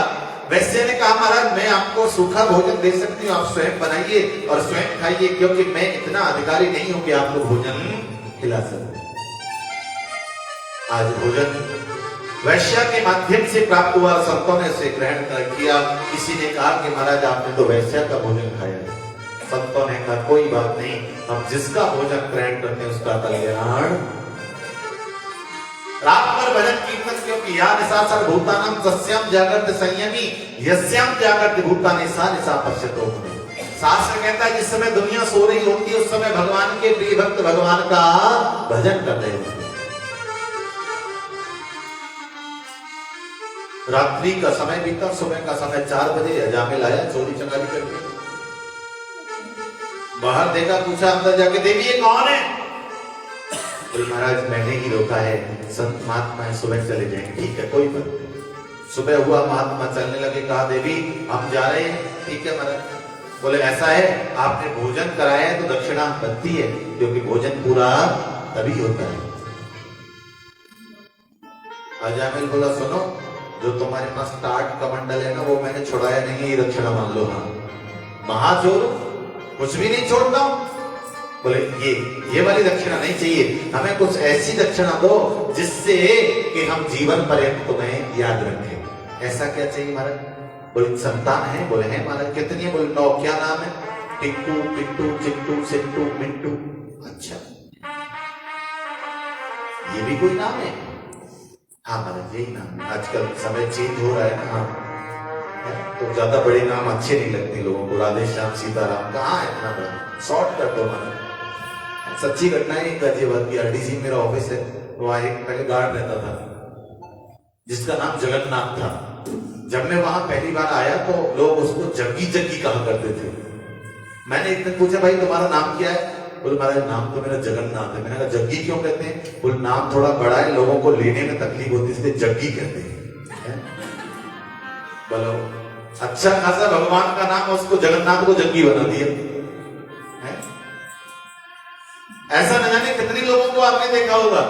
वैश्य ने कहा, महाराज मैं आपको सूखा भोजन दे सकती हूँ, आप स्वयं बनाइए और स्वयं खाइए, क्योंकि मैं इतना अधिकारी नहीं हूं कि आपको भोजन खिला सकूं। आज भोजन वैश्या के माध्यम से प्राप्त हुआ, संतों ने उसे ग्रहण कर किया। किसी ने कहा कि महाराज आपने तो वैश्या का भोजन खाया है। संतों ने कहा, कोई बात नहीं, हम जिसका भोजन ग्रहण करते हैं उसका कल्याण। रात भर भजन कीर्तन, क्योंकि या निशा सर्वभूतानां तस्याम जागृत संयमी यस्याम जागृत भूतानि सा निशा पश्यतो। शास्त्र कहता है जिस समय दुनिया सो रही होती है उस समय भगवान के प्रिय भक्त भगवान का भजन कर रहे होते हैं। रात्रि का समय बीता, सुबह का समय 4 बजे अजामिल आया चोरी चकारी करके। बाहर देखा, पूछा अंदर जाके, देवी ये कौन है? बोले महाराज मैंने ही रोका है, संत महात्मा सुबह चले जाएंगे। ठीक है कोई बात नहीं। सुबह हुआ, महात्मा चलने लगे, कहा देवी हम जा रहे हैं। ठीक है महाराज। बोले ऐसा है आपने भोजन कराया है तो दक्षिणा बनती है, क्योंकि भोजन पूरा तभी होता है। अजामिल बोला सुनो, जो तुम्हारे पास टाट कमंडल है ना वो मैंने छुड़ाया नहीं है, ये दक्षिणा मान लो। हाँ महाचोर कुछ भी नहीं छोड़ता हूं। बोले ये वाली दक्षिणा नहीं चाहिए, हमें कुछ ऐसी दक्षिणा दो जिससे कि हम जीवन पर्यंत तुम्हें याद रखें। ऐसा क्या चाहिए महाराज? बोले संतान है? बोले है महाराज। कितनी है? बोले 9। क्या नाम है? टिक्कू, पिट्टू, चिट्टू, सिट्टू, मिट्टू। अच्छा ये भी कोई नाम है? हाँ महाराज यही नाम है। आजकल समय चेंज हो रहा है ना, तो ज्यादा बड़े नाम अच्छे नहीं लगते लोगों को। राधे श्याम, सीताराम कहाँ है इतना बड़ा? शॉर्ट कर दो महाराज। सच्ची घटना है गाजियाबाद की। आरडीसी मेरा ऑफिस है, वहां एक पहले गार्ड रहता था जिसका नाम जगन्नाथ था। जब मैं वहां पहली बार आया तो लोग उसको जग्गी जग्गी कहा करते थे। मैंने एक दिन पूछा भाई तुम्हारा नाम क्या है? बोले महाराज नाम तो मेरा जगन्नाथ है। मैंने कहा जग्गी क्यों कहते हैं? बोले नाम थोड़ा बड़ा है, लोगों को लेने में तकलीफ होती है इसलिए जग्गी कहते हैं। बोलो अच्छा खासा भगवान का नाम, उसको जगन्नाथ को जग्गी बना दिया है? ऐसा न जाने कितने लोगों को आपने देखा होगा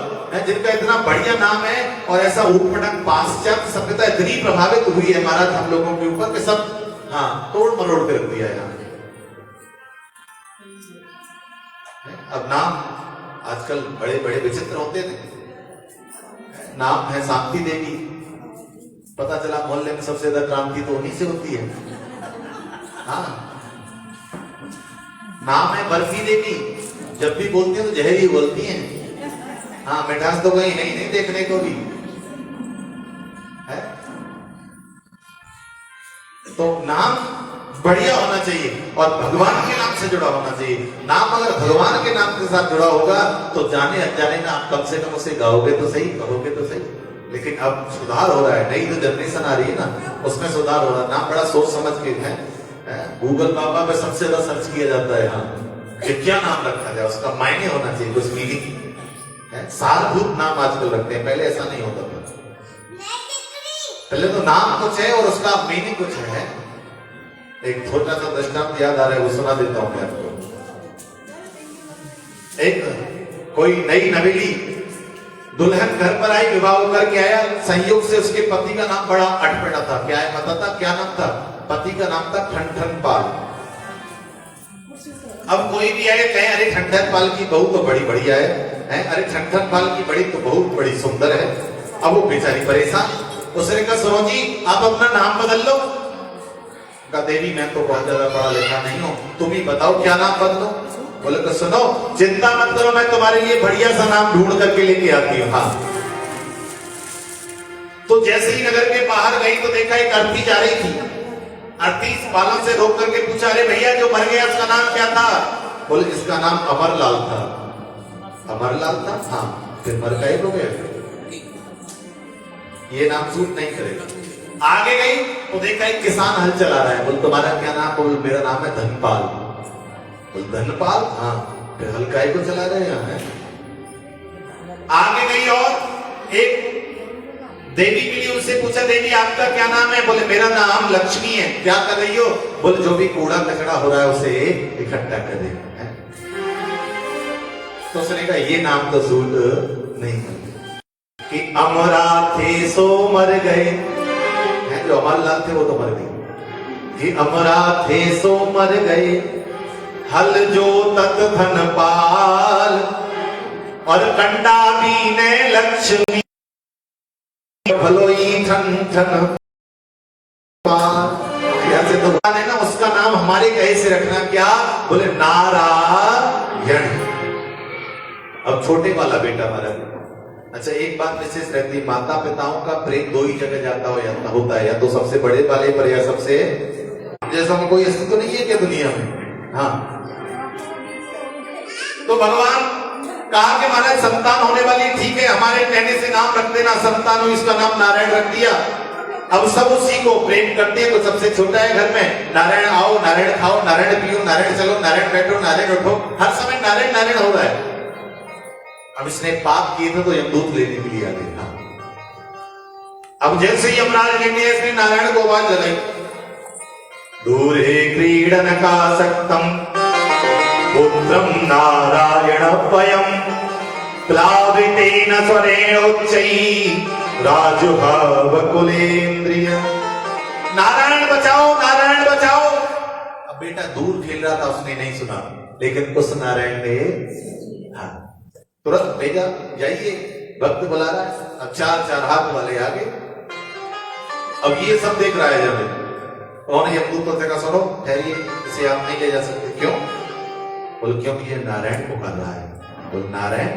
जिनका इतना बढ़िया नाम है और ऐसा ऊटपटक पाश्चात्य सभ्यता इतनी प्रभावित हुई है महाराज हम लोगों के ऊपर कि सब हाँ तोड़ मरोड़ कर दिया है। अब नाम आजकल बड़े बड़े विचित्र होते थे। नाम है शांति देवी, पता चला मोहल्ले में सबसे ज्यादा क्रांति तो उन्हीं से होती है। हाँ नाम है बर्फी देवी, जब भी बोलती है तो जहरी बोलती हैं। हाँ मिठास तो कहीं नहीं देखने को भी है। तो नाम बढ़िया होना चाहिए और भगवान के नाम से जुड़ा होना चाहिए। नाम अगर भगवान के नाम के साथ जुड़ा होगा तो जाने अनजाने में आप कम से कम उसे गाओगे तो सही, कहोगे तो सही। लेकिन अब सुधार हो रहा है, नई जो जनरेशन आ रही है ना उसमें सुधार हो रहा है। नाम बड़ा सोच समझ के है। गूगल बाबा पे सबसे ज्यादा सर्च किया जाता है हाँ कि क्या नाम रखा जाए, उसका मायने होना चाहिए, कुछ मीनिंग है। सारभूत नाम आजकल रखते हैं, पहले ऐसा नहीं होता था। पहले तो नाम कुछ है और उसका मीनिंग कुछ है। एक छोटा सा दृष्टांत याद आ रहा है, वो सुना देता हूं मैं आपको। एक कोई नई नवेली दुल्हन घर पर आई, विवाह करके आया, संयोग से उसके पति का नाम बड़ा अटपटा था। क्या है पता था? क्या नाम था? पति का नाम था ठन पाल। अब कोई भी आए कहे अरे ठन पाल की बहू तो बड़ी बढ़िया है, अरे ठन पाल की बड़ी तो बहुत बड़ी सुंदर है। अब वो बेचारी परेशान, उसने कहा सुनो जी आप अपना नाम बदल लो। कहा देवी मैं तो बहुत ज्यादा पढ़ा लिखा नहीं हूं, तुम ही बताओ क्या नाम बदलो। बोले तो सुनो चिंता मत करो, मैं तुम्हारे लिए बढ़िया सा नाम ढूंढ करके लेके आती हूँ। हाँ तो जैसे ही नगर के बाहर गई तो देखा एक अर्थी जा रही थी। अर्थी बालों से रोक करके पूछा अरे भैया जो मर गया उसका नाम क्या था? बोले इसका नाम अमरलाल था। अमरलाल था? हाँ फिर मर गए हो गया, ये नाम सूट नहीं करेगा। आगे गई तो देखा एक किसान हल चला रहा है। बोले तुम्हारा क्या नाम? बोले मेरा नाम है धनपाल। बोले धनपाल? हाँ फिर हल काय को चला रहे हैं। आगे गई और एक देवी के लिए उससे पूछा देवी आपका क्या नाम है? बोले मेरा नाम लक्ष्मी है। क्या कर रही हो? बोले जो भी कूड़ा कचरा हो रहा है उसे इकट्ठा कर रही है। तो उसने कहा ये नाम तो सूट नहीं करते कि अमरा थे सो मर गए हैं। जो अमरलाल थे वो तो मर गए। कि अमरा थे सो मर गए, हल जो तत धनपाल, और कंडा बीने लक्ष्मी, भलोई ठन ठन ऐसे तो है ना। उसका नाम हमारे कहे से रखना क्या? बोले नारायण। अब छोटे वाला बेटा मरा। अच्छा एक बात विशेष रहती है, माता पिताओं का प्रेम दो ही जगह जाता होता है, या तो सबसे बड़े वाले पर या सबसे जैसा में कोई अस्तित्व नहीं है क्या दुनिया में। हाँ तो भगवान कहा कि महाराज संतान होने वाली ठीक है, हमारे कहने से नाम रख देना संतान हो, इसका नाम नारायण रख दिया। अब सब उसी को प्रेम करते हैं। तो सबसे छोटा है घर में, नारायण आओ, नारायण खाओ, नारायण पियो, नारायण चलो, नारायण बैठो, नारायण उठो, हर समय नारायण नारायण हो रहा है। अब इसने पाप किए थे तो यमदूत लेने के लिए आ गए। हाँ। अब जैसे ही यमराज लेने इसने नारायण को आवाज लगाई, दूरे क्रीडन का सक्तम पुत्रम नारायण पयम प्लावितेन स्वरेणोच्चैः राजुभाव कुलेन्द्रिय। नारायण बचाओ, नारायण बचाओ। अब बेटा दूर खेल रहा था, उसने नहीं सुना, लेकिन उस नारायण ने हाँ तुरंत भेजा, जाइए भक्त बुला रहा है। अब चार हाथ वाले आ गए। अब ये सब देख रहा है जब उन्होंने यमदूत से कहा, सुनो ठहरिए, इसे आप नहीं ले जा सकते। क्यों? बोल क्योंकि ये नारायण पुकार रहा है। बोल नारायण?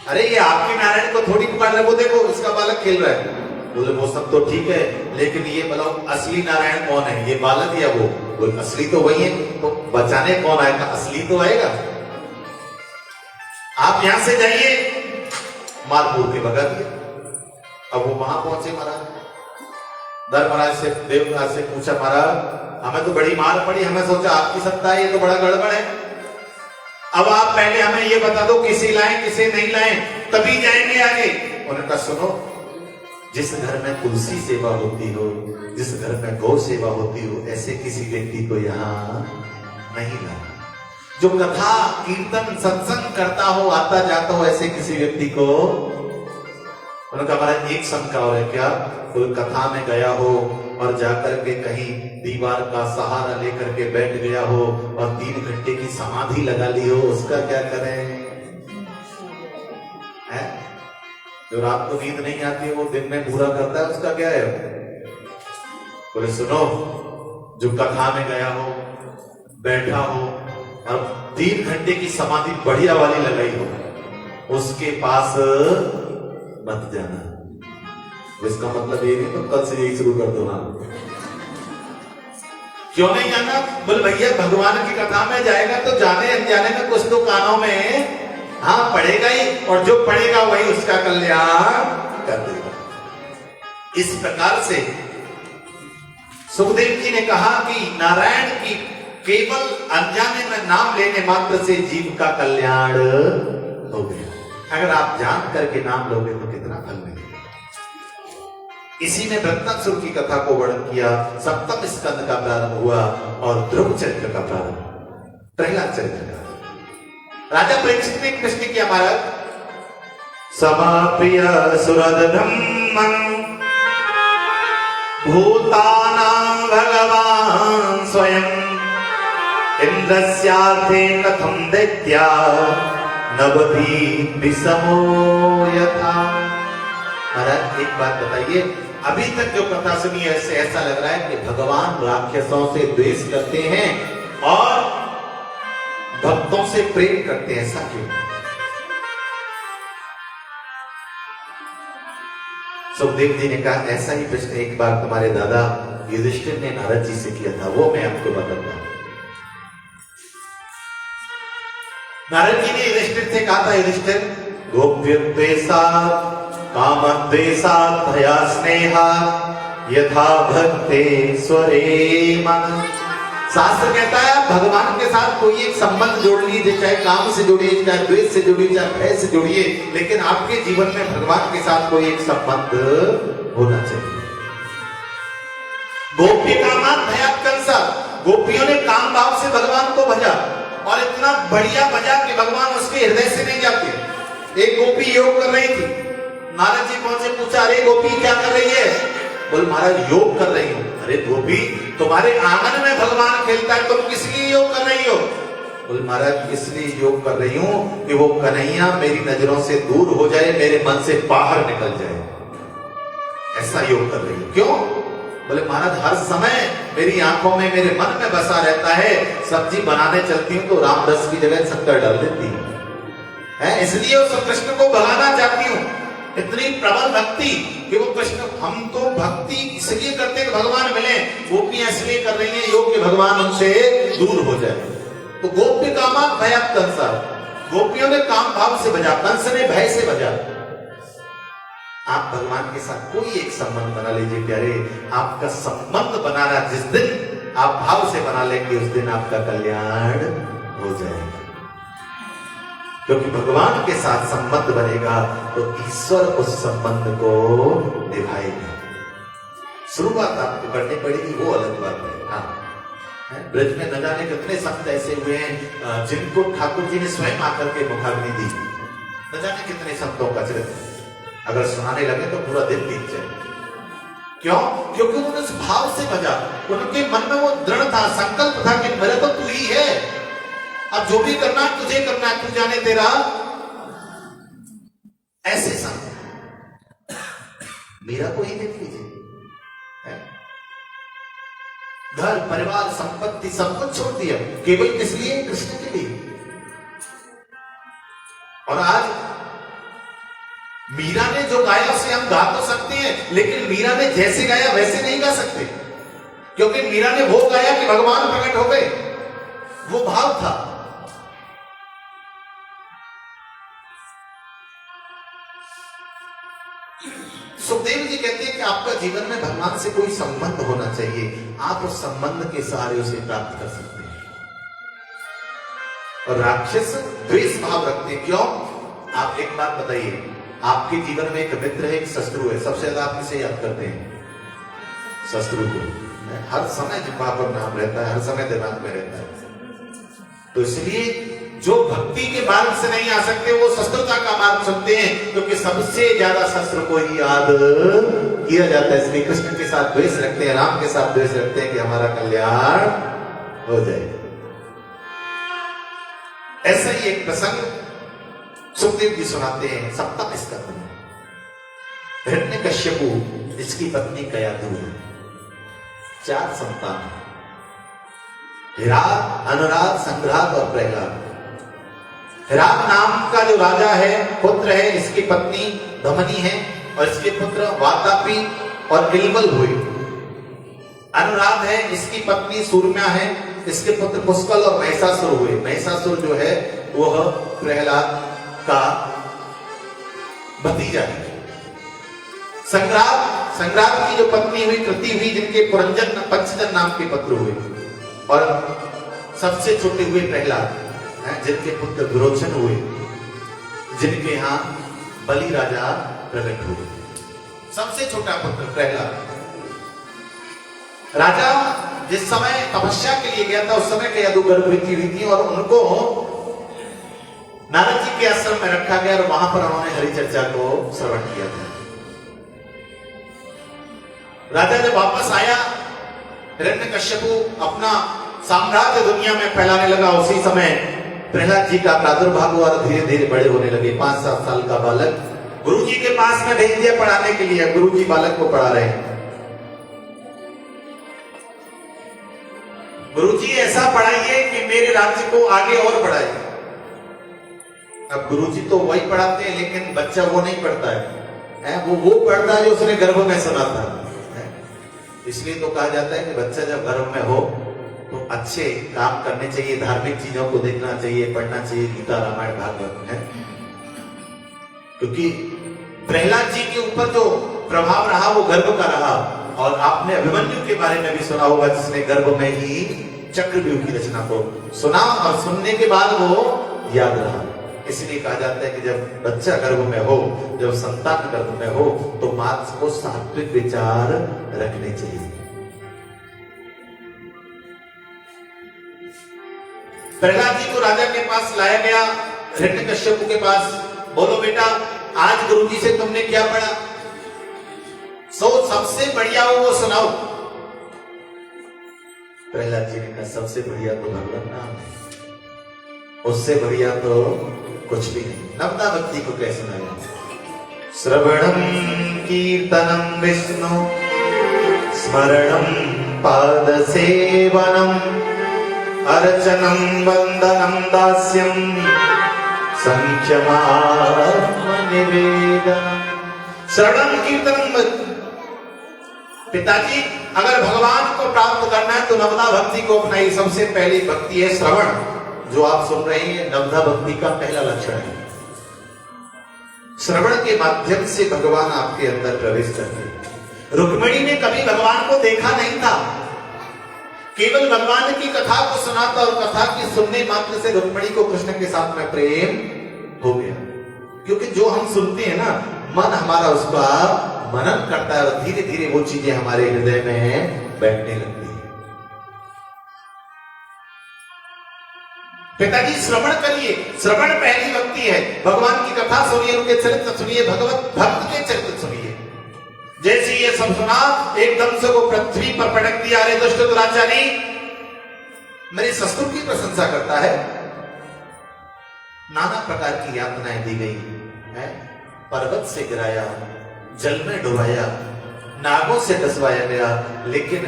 अरे ये आपके नारायण को थोड़ी पुकार रहा है, वो देखो इसका बालक खेल रहा है। बोले वो सब तो ठीक है, लेकिन ये बताओ असली नारायण कौन है, ये बालक या वो? बोल असली तो वही है। तो बचाने कौन आएगा? असली तो आएगा। आप यहां से जाइए, मारपुर के भगा दिए। अब वो वहां पहुंचे महाराज, धर्मराज से देवराज से पूछा, महाराज हमें तो बड़ी मार पड़ी, हमें सोचा आपकी सत्ता है, ये तो बड़ा गड़बड़ है। अब आप पहले हमें ये बता दो किसे लाएं किसे नहीं लाएं, तभी जाएंगे आगे। उन्होंने कहा सुनो, जिस घर में तुलसी सेवा होती हो, जिस घर में गौ सेवा होती हो, ऐसे किसी व्यक्ति को यहाँ नहीं लाना। जो कथा कीर्तन सत्संग करता हो, आता जाता हो, ऐसे किसी व्यक्ति को। उन्होंने कहा महाराज एक शंका और है, क्या? कोई कथा में गया हो और जाकर के कहीं दीवार का सहारा लेकर के बैठ गया हो और 3 घंटे की समाधि लगा ली हो, उसका क्या करें? है? जो रात को नींद नहीं आती है वो दिन में पूरा करता है, उसका क्या है? बोले सुनो, जो कथा में गया हो, बैठा हो और 3 घंटे की समाधि बढ़िया वाली लगाई हो, उसके पास मत जाना। इसका मतलब ये नहीं तो कल से यही शुरू कर दो। हाँ क्यों नहीं जाना? बोले भैया भगवान की कथा में जाएगा तो जाने अनजाने में कुछ तो कानों में हाँ पढ़ेगा ही, और जो पढ़ेगा वही उसका कल्याण कर देगा। इस प्रकार से सुखदेव जी ने कहा कि नारायण की केवल अनजाने में नाम लेने मात्र से जीव का कल्याण हो गया। अगर आप जान करके नाम लोगे तो कितना फल मिलेगा। इसी ने वृत्तासुर की कथा को वर्णन किया। 7वें स्कंद का प्रारंभ हुआ और ध्रुव चरित्र का प्रारंभ, प्रहलाद चरित्र का। राजा परीक्षित ने प्रश्न किया, महाराज समाप्य सुरद ब्रह्मं भूतानां भगवान स्वयं इंद्रस्यार्थे कथं दैत्या नवधि विषमो यथा। महाराज एक बात बताइए, अभी तक जो कथा सुनी है इससे ऐसा लग रहा है कि भगवान राक्षसों से द्वेष करते हैं और भक्तों से प्रेम करते हैं, ऐसा क्यों? सुखदेव जी ने कहा ऐसा ही प्रश्न एक बार तुम्हारे दादा युधिष्ठिर ने नारद जी से किया था, वो मैं आपको बताता हूं। नारद जी ने युधिष्ठिर से कहा था, युधिष्ठिर गोप्यद्वेषात् कामद्वेषात् भया स्नेहा यथा भक्तेश्वरे मन। शास्त्र कहता है भगवान के साथ कोई एक संबंध जोड़ लीजिए, चाहे काम से जोड़िए, चाहे द्वेष से जोड़िए, चाहे भय से जोड़िए, लेकिन आपके जीवन में भगवान के साथ कोई एक संबंध होना चाहिए। गोपी कामात् भयात् कंसा, गोपियों ने काम भाव से भगवान को भजा और इतना बढ़िया भजा कि भगवान उसके हृदय से नहीं जाते। एक गोपी योग कर रही थी, नारद जी पहुंचे, पूछा अरे गोपी क्या कर रही है? बोल महाराज योग कर रही हूं। अरे गोपी तुम्हारे आंगन में भगवान खेलता है, तुम किस लिए योग कर रही हो? बोल महाराज इसलिए योग कर रही हूं कि वो कन्हैया मेरी नजरों से दूर हो जाए, मेरे मन से बाहर निकल जाए, ऐसा योग कर रही हूं। क्यों? बोले महाराज हर समय मेरी आंखों में मेरे मन में बसा रहता है, सब्जी बनाने चलती हूँ तो राम रस की जगह शक्कर डाल देती है, इसलिए उस कृष्ण को भगाना चाहती हूँ। इतनी प्रबल भक्ति कि वो कृष्ण, हम तो भक्ति इसलिए करते हैं कि भगवान मिले, गोपियां इसलिए कर रही हैं योग के भगवान उनसे दूर हो जाए। तो गोप्य कामात् भयात् कंसा, गोपियों ने काम भाव से भजा, कंस ने भय से भजा। आप भगवान के साथ कोई एक संबंध बना लीजिए प्यारे, आपका संबंध बनाना जिस दिन आप भाव से बना लेंगे उस दिन आपका कल्याण हो जाएगा। क्योंकि भगवान के साथ संबंध बनेगा तो ईश्वर उस संबंध को निभाएगा। शुरुआत आपको करनी पड़ेगी, वो अलग बात है। हाँ, ब्रज में न जाने कितने संत ऐसे हुए हैं जिनको ठाकुर जी ने स्वयं आकर के मुखाग्नि दी। न जाने कितने संतों का चरित्र अगर सुनाने लगे तो पूरा दिन बीत जाए। क्यों? क्योंकि उन्होंने उस भाव से बजा, उनके मन में वो दृढ़ था, संकल्प था कि मेरे तो तू ही है, अब जो भी करना है तुझे करना है, तू जाने तेरा। ऐसे संत मीरा को ही देख लीजिए, घर परिवार संपत्ति सब कुछ छोड़ दिया, केवल किस लिए? कृष्ण के लिए। और आज मीरा ने जो गाया उसे हम गा तो सकते हैं, लेकिन मीरा ने जैसे गाया वैसे नहीं गा सकते, क्योंकि मीरा ने वो गाया कि भगवान प्रकट हो गए, वो भाव था। सुखदेव जी कहते हैं कि आपका जीवन में भगवान से कोई संबंध होना चाहिए, आप उस संबंध के सहारे उसे प्राप्त कर सकते हैं। और राक्षस द्वेष भाव रखते हैं। क्यों? आप एक बात बताइए, आपके जीवन में एक मित्र है, एक शत्रु है, सबसे ज्यादा आप किसे याद करते हैं? शत्रु को। हर समय जिह्वा पर नाम रहता है, हर समय दिमाग में रहता है। तो इसलिए जो भक्ति के मार्ग से नहीं आ सकते वो शत्रुता का मार्ग चुनते हैं, क्योंकि सबसे ज्यादा शस्त्र को ही याद किया जाता है। इसलिए कृष्ण के साथ द्वेष रखते हैं, राम के साथ द्वेष रखते हैं कि हमारा कल्याण हो जाए। ऐसा ही एक प्रसंग सुखदेव जी सुनाते हैं, सप्तम स्कंद में। हिरण्यकश्यपु, इसकी पत्नी कयाधु, 4 संतान, हिरात, अनुराग, संग्रात और प्रहलाद। हिरात नाम का जो राजा है, पुत्र है, इसकी पत्नी धमनी है और इसके पुत्र वातापी और इलवल हुए। अनुराग है, इसकी पत्नी सूर्म्या है, इसके पुत्र पुष्कल और महिषासुर हुए। महिषासुर जो है वह प्रहलाद का भतीजा है। संग्रात की जो पत्नी हुई कृति हुई, जिनके पुरंजन पंचजन नाम के पुत्र हुए। और सबसे छोटे हुए प्रहलाद, जिनके पुत्र विरोचन हुए, जिनके यहां बलि राजा प्रकट हुए। सबसे छोटा पुत्र प्रहलाद। राजा जिस समय तपस्या के लिए गया था उस समय कयाधु गर्भवती हुई थी और उनको नारद जी के आश्रम में रखा गया और वहां पर उन्होंने हरि चर्चा को श्रवण किया था। राजा जब वापस आया, हिरण्यकश्यपु अपना साम्राज्य दुनिया में फैलाने लगा। उसी समय प्रहलाद जी का प्रादुर्भाव हुआ और धीरे धीरे बड़े होने लगे। 5-7 साल का बालक गुरु जी के पास में भेज दिया पढ़ाने के लिए। गुरु जी बालक को पढ़ा रहे हैं। गुरु जी ऐसा पढ़ाइए कि मेरे राज्य को आगे और बढ़ाइए। अब गुरु जी तो वही पढ़ाते हैं, लेकिन बच्चा वो नहीं पढ़ता है, वो पढ़ता है जो उसने गर्भ में सुना था। इसलिए तो कहा जाता है कि बच्चा जब गर्भ में हो तो अच्छे काम करने चाहिए, धार्मिक चीजों को देखना चाहिए, पढ़ना चाहिए, गीता रामायण भागवत है। क्योंकि प्रहलाद जी के ऊपर जो प्रभाव रहा वो गर्भ का रहा। और आपने अभिमन्यु के बारे में भी सुना होगा, जिसने गर्भ में ही चक्रव्यूह की रचना को सुना और सुनने के बाद वो याद रहा। इसलिए कहा जाता है कि जब बच्चा गर्भ में हो, जब संतान गर्भ में हो, तो माता को सात्विक विचार रखने चाहिए। प्रहलाद जी को राजा के पास लाया गया, हिरण्यकश्यपु के पास। बोलो बेटा, आज गुरु जी से तुमने क्या पढ़ा? सबसे बढ़िया वो सुनाओ। प्रहलाद जी ने कहा सबसे बढ़िया तो भगवान नाम है, उससे बढ़िया तो कुछ भी नहीं। नवदा भक्ति को कैसे सुनाया? श्रवणम कीर्तनम विष्णु स्मरणम पाद सेवनम अर्चनम वंदनम दास्यम संख्यमात्म निवेदनम। श्रवणम कीर्तनम। पिताजी, अगर भगवान को प्राप्त करना है तो नवदा भक्ति को अपनाइए। सबसे पहली भक्ति है श्रवण। जो आप सुन रहे हैं नवदा भक्ति का पहला लक्षण है। श्रवण के माध्यम से भगवान आपके अंदर प्रवेश करते हैं। रुक्मिणी ने कभी भगवान को देखा नहीं था, केवल भगवान की कथा को सुना था और कथा की सुनने मात्र से रुक्मिणी को कृष्ण के साथ में प्रेम क्योंकि जो हम सुनते हैं ना, मन हमारा उसका मनन करता है और धीरे धीरे वो चीजें हमारे हृदय में बैठने लगती है। पिताजी श्रवण करिए, श्रवण पहली भक्ति है। भगवान की कथा सुनिए, उनके चरित्र सुनिए, भगवत भक्त के चरित्र सुनिए। जैसे ये सब सुना, एकदम से वो पृथ्वी पर पटक दिया। अरे दुष्ट दुराचारी, मेरे ससुर की प्रशंसा करता है। नाना प्रकार की यातनाएं दी गई है, पर्वत से गिराया, जल में डुबाया, नागों से डसवाया गया, लेकिन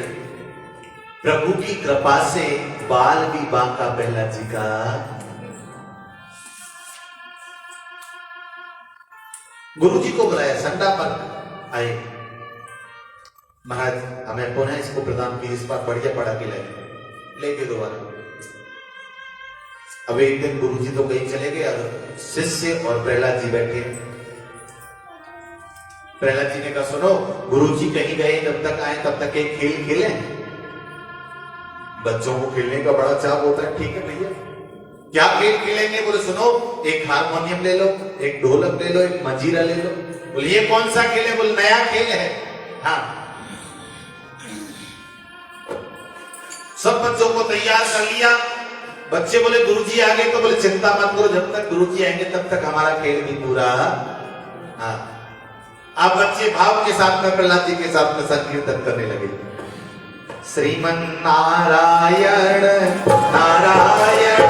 प्रभु की कृपा से बाल भी बांका प्रहलाद जी का। गुरु जी को बुलाया, संडा पर आए। महाराज हमें पुनः इसको प्रदान की, इस बार बढ़िया पढ़ा के लेके दोबारा। अब एक दिन गुरु जी तो कहीं चले गए और शिष्य और प्रहलाद जी बैठे। प्रहलाद जी ने कहा, सुनो, गुरु जी कहीं गए, जब तक आए तब तक एक खेल खेलें। बच्चों को खेलने का बड़ा चाव होता है। ठीक है भैया, क्या खेल खेलेंगे? बोले सुनो, एक हारमोनियम ले लो, एक ढोलक ले लो, एक मंजीरा ले लो। बोले ये कौन सा खेल है? बोले नया खेल है। हाँ, सब बच्चों को तैयार कर लिया। बच्चे बोले गुरुजी आ गए, तो बोले चिंता मत करो, जब तक गुरुजी आएंगे तब तक हमारा खेल भी पूरा। हाँ, अब बच्चे भाव के साथ में प्रहलाद जी के साथ में संकीर्तन करने लगे। श्रीमन नारायण नारायण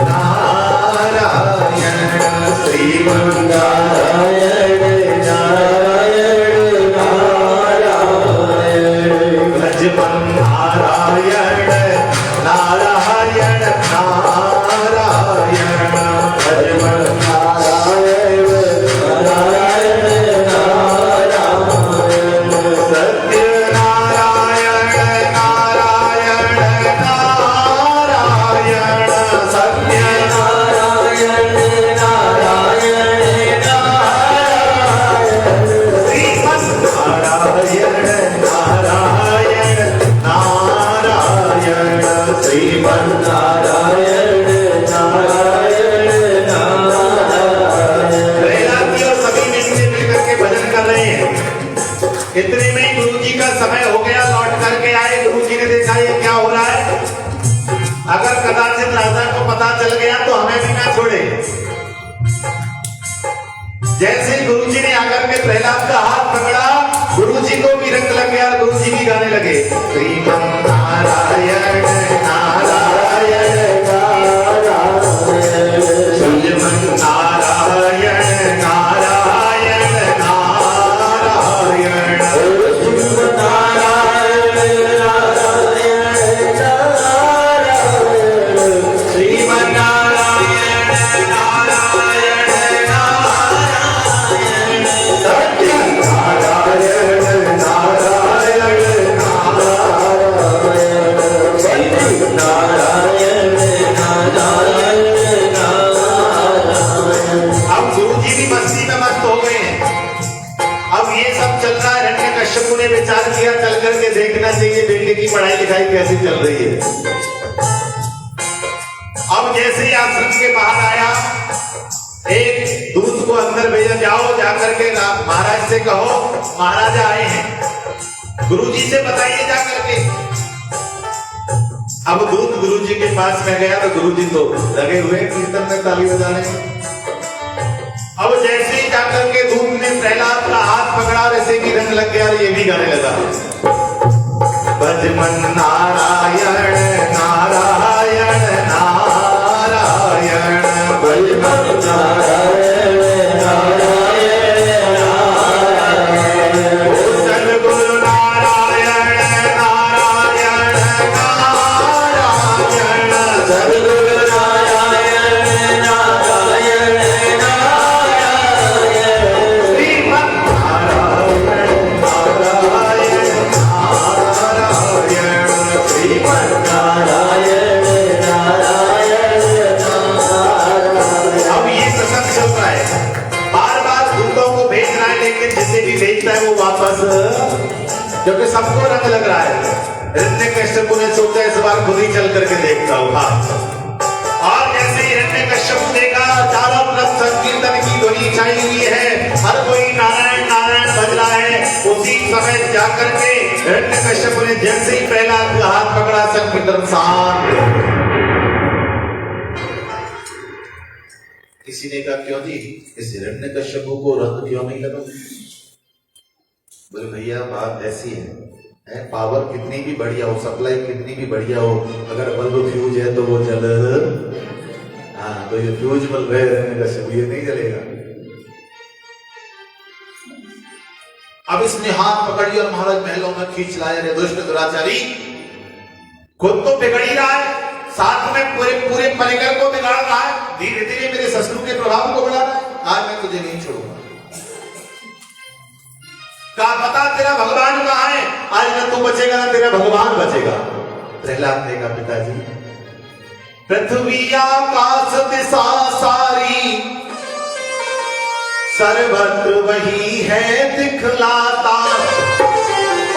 नारायण, श्रीमन नारायण नारायण नारायण, भजमन नारायण नारायण नारायण, भजमन नारायण नारायण नारायण, सत्य नारायण नारायण नारायण, सत्य नारायण नारायण नारायण, श्रीमन नारायण नारायण नारायण, श्रीमन नारायण नारायण नारायण। प्रहलाद जी और सभी मिलकर के भजन कर रहे हैं। इतने में ही गुरु जी का समय हो गया, लौट करके आए। गुरु जी ने देखा ये क्या हो रहा है। अगर कदाचित राजा को पता चल गया तो हमें भी ना छोड़े। जैसे ही गुरु जी ने आकर के प्रहलाद का हाथ पकड़ा, गुरु जी को भी रंग लग गया, गुरु जी भी गाने लगे। श्रीमन नारायण नारायण नारायण, श्रीमन नारायण नारायण नारायण, श्रीमन नारायण नारायण नारायण, श्रीमन नारायण नारायण नारायण, सत्य नारायण नारायण नारायण, सत्य नारायण नारायण नारायण। अब गुरु जी भी मस्ती में मस्त हो गए हैं। अब ये सब चल रहा है। हिरण्यकश्यप ने विचार किया, चल करके देखना चाहिए बेटे की पढ़ाई लिखाई कैसी चल रही है। अब जैसे ही आश्रम के बाहर आया, एक दूत को अंदर भेजा, जाओ जाकर के महाराज से कहो महाराजा आए हैं, गुरुजी से बताइए जाकर के। अब दूत गुरुजी के पास में गया तो गुरुजी तो लगे हुए कीर्तन में, ताली बजा रहे हैं। अब जैसे ही जाकर के दूत ने प्रहलाद का हाथ पकड़ा, वैसे भी रंग लग गया और ये भी गाने लगा। भजमन नारायण नारायण नारायण, भजमन नारायण नारायण नारायण, सद्गुरु नारायण नारायण नारायण, सद्गुरु नारायण नारायण नारायण, श्रीमन नारायण नारायण नारायण, श्रीमन नारायण नारायण नारायण। अब ये प्रसंग चल रहा है, बार बार दूतों को भेज रहा है, लेकिन जिसे भी भेजता है वो वापस, क्योंकि सबको रंग लग रहा है। हिरण्यकश्यप ने सोचा इस बार खुद ही चल करके देखता हूँ। और जैसे हिरण्यकश्यप देखा, चारों तरफ संकीर्तन की ध्वनि छाई हुई है, हर कोई नारायण नारायण बज रहा है। उसी समय जाकर के हिरण्यकश्यप ने जैसे ही प्रहलाद का हाथ पकड़ा, संकीर्तन शांत। किसी ने कहा क्यों जी इस हिरण्यकश्यप को रंग क्यों नहीं लगा? बोले भैया बात ऐसी है, पावर कितनी भी बढ़िया हो, सप्लाई कितनी भी बढ़िया हो, अगर बल्ब फ्यूज है तो वो जल, हाँ तो ये फ्यूज बल्ब है हिरण्यकश्यप, ये नहीं जलेगा। अब इसने हाथ पकड़ी और महाराज महलों में खींच लाया। रे दुष्ट दुराचारी, खुद तो बिगड़ ही रहा है, साथ में पूरे पूरे परिकर को बिगाड़ रहा है, धीरे धीरे मेरे शत्रु के प्रभाव को बढ़ा रहा है। आज मैं तुझे नहीं छोड़ूंगा। क्या पता तेरा भगवान कहाँ है, आज न तू बचेगा ना तेरा भगवान बचेगा। प्रहलाद ने कहा पिताजी, पृथ्वी आकाश दिशा सारी सर्वत्र वही है दिखलाता,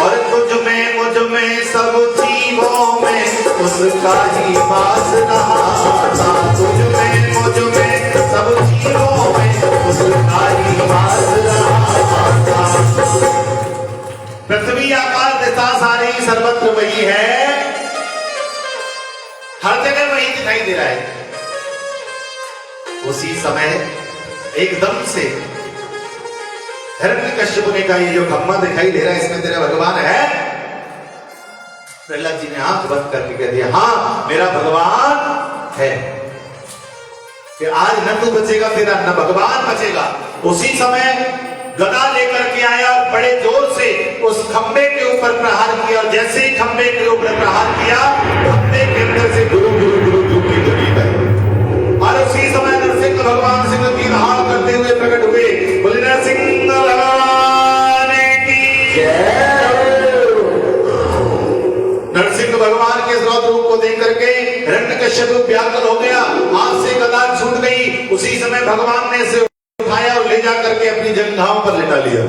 और तुझ में सब जीवों में उसका ही वास नहाता। तुझ में सब जीवों में उसका ही वास नहाता। पृथ्वी आकाश दिशा सारी सर्वत्र वही है, हर जगह वही दिखाई दे रहा है। उसी समय एकदम से हिरण्यकश्यप ने कहा, ये जो खम्मा दिखाई दे रहा है इसमें तेरा भगवान है? प्रहलाद जी ने आंख बंद करके कह दिया, हाँ मेरा भगवान है, कि आज न तू बचेगा तेरा न भगवान बचेगा। उसी समय गदा लेकर के आया और बड़े जोर से उस खंबे के ऊपर प्रहार किया, और जैसे ही खंबे के ऊपर प्रहार किया, खंबे के अंदर से गुरु गुरु गुरु गुरु की ध्वनि आई, और उसी समय नरसिंह भगवान सिंह की हाल करते हुए प्रकट हुए। बोले नरसिंह भगवान की जय। नरसिंह भगवान के रौद्र रूप को देख करके हिरण्यकश्यप व्याकुल हो गया, हाथ से गदा छूट गई। उसी समय भगवान ने इसे उठाया और ले जा करके अपनी जंघाओं पर लिटा लिया।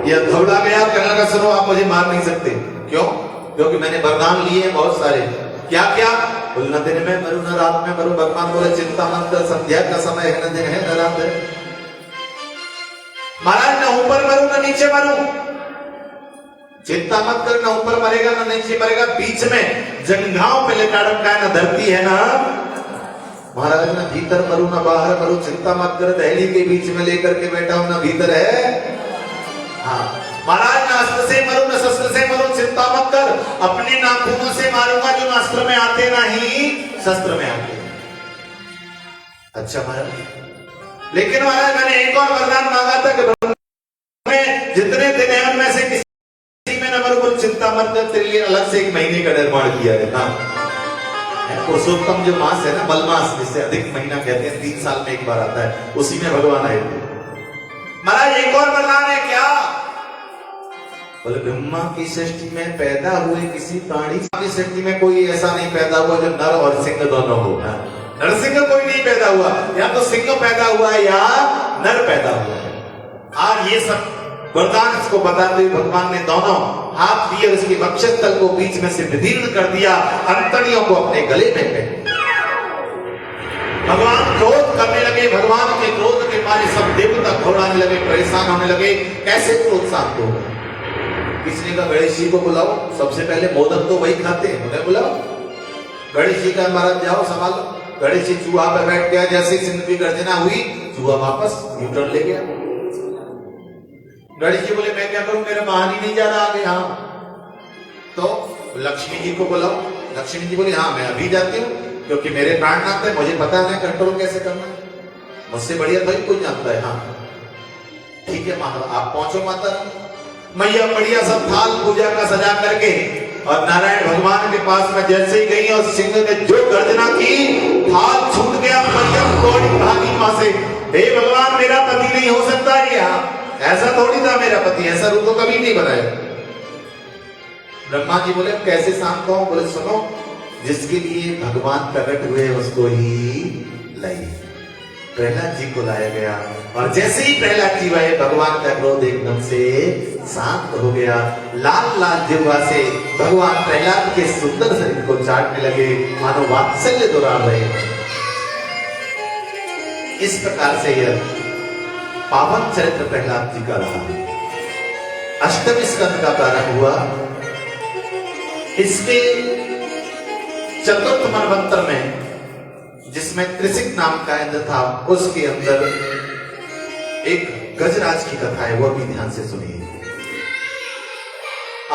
यह घबरा गया, कहने लगा सुनो आप मुझे मार नहीं सकते। क्यों? क्योंकि मैंने वरदान लिए हैं बहुत सारे। क्या क्या? बोले न दिन में मरू न रात में मरू। भगवान बोले चिंता मत कर, संध्या का समय है, न दिन है न रात है। महाराज न ऊपर मरू न नीचे मरू, चिंता मत कर, न ऊपर मरेगा न नीचे मरेगा, बीच में जंघाओं पे लेटा रखा है, न धरती है ना महाराज, न भीतर मरू न बाहर मरू, चिंता मत कर, दहली के बीच में लेकर के बैठा हूं, न भीतर है। हाँ महाराज, न अस्त्र से मरू न शस्त्र से मरू, चिंता मत कर, अपने नाखूनों से मारूंगा जो अस्त्र में आते नहीं शस्त्र में आते। अच्छा महाराज, लेकिन महाराज मैंने एक और वरदान मांगा था कि में जितने दिन है उनमें से किसी में न मरू, चिंता मत कर, तेरे लिए अलग से एक महीने का निर्माण किया है। हाँ पुरुषोत्तम जो मास है ना, बलमास, जिससे अधिक महीना कहते हैं, 3 साल में एक बार आता है, उसी में भगवान आए थे। महाराज एक और वरदान है। क्या? बोले ब्रह्मा की सृष्टि में पैदा हुए किसी प्राणी की सृष्टि में कोई ऐसा नहीं पैदा हुआ जो नर और सिंह दोनों हो। नरसिंह कोई नहीं पैदा हुआ, या तो सिंह पैदा हुआ है या नर पैदा हुआ है। आज ये सब वरदान इसको बताते हुए भगवान ने दोनों हाथ दिए और उसके वक्षस्थल को बीच में से विदीर्ण कर दिया, अंतड़ियों को अपने गले में पहन। भगवान क्रोध करने लगे, भगवान के क्रोध के मारे सब देवता घबराने लगे, परेशान होने लगे। कैसे क्रोध शांत होगा? किसी का गणेश जी को बुलाओ, सबसे पहले मोदक तो वही खाते हैं, उन्हें बुलाओ। गणेश जी का महाराज जाओ संभालो। गणेश जी चूहा पर बैठ गया, जैसे सिंह की गर्जना हुई चूहा वापस न्यूट्रल ले गया। गणेश जी बोले मैं क्या करूं, मेरा वाहन ही नहीं जा रहा आगे। हाँ तो लक्ष्मी जी को बुलाओ। लक्ष्मी जी बोली हाँ मैं अभी जाती हूँ, क्योंकि मेरे प्राणनाथ है, मुझे पता है कंट्रोल कैसे करना है, मुझसे बढ़िया भाई कोई जानता है। हाँ ठीक है महाराज, आप पहुंचो माता मैया। बढ़िया सब थाल पूजा का सजा करके और नारायण भगवान के पास में जैसे ही गई और सिंह ने जो गर्जना की, थाल छूट गया, मैया दौड़ी भागी वहां से। हे भगवान मेरा पति नहीं हो सकता ये, ऐसा थोड़ी था मेरा पति, ऐसा रूप तो कभी नहीं बनाया। ब्रह्मा जी बोले कैसे शांत हो? बोले सुनो, जिसके लिए भगवान प्रकट हुए उसको ही लाइए। प्रहलाद जी को लाया गया, और जैसे ही प्रहलाद जी आए भगवान का क्रोध एकदम से शांत हो गया। लाल लाल जिह्वा से भगवान प्रहलाद के सुंदर शरीर को चाटने लगे, मानो वात्सल्य दोहरा रहे। इस प्रकार से यह पावन चरित्र प्रहलाद जी का रहा। अष्टम स्कंद का प्रारंभ हुआ। इसके चतुर्थ मनवंतर में, जिसमें त्रिसिक नाम का इंद्र था, उसके अंदर एक गजराज की कथा है, वो भी ध्यान से सुनिए।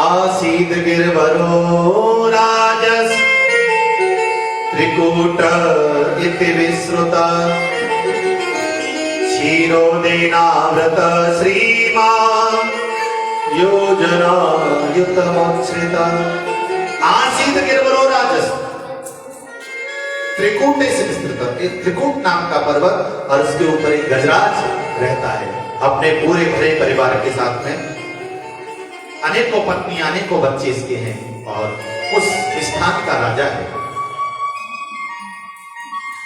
आसीद गिरवरो राजस त्रिकूट इति विश्रुता क्षीरोदेनावृत श्रीमान् योजनायुतमुच्छ्रिता। आसीद गिरवरो राजस, त्रिकूट से विस्तृत, एक त्रिकूट नाम का पर्वत, और उसके ऊपर एक गजराज रहता है अपने पूरे भरे परिवार के साथ में। अनेकों पत्नी, अनेकों बच्चे इसके हैं, और उस स्थान का राजा है।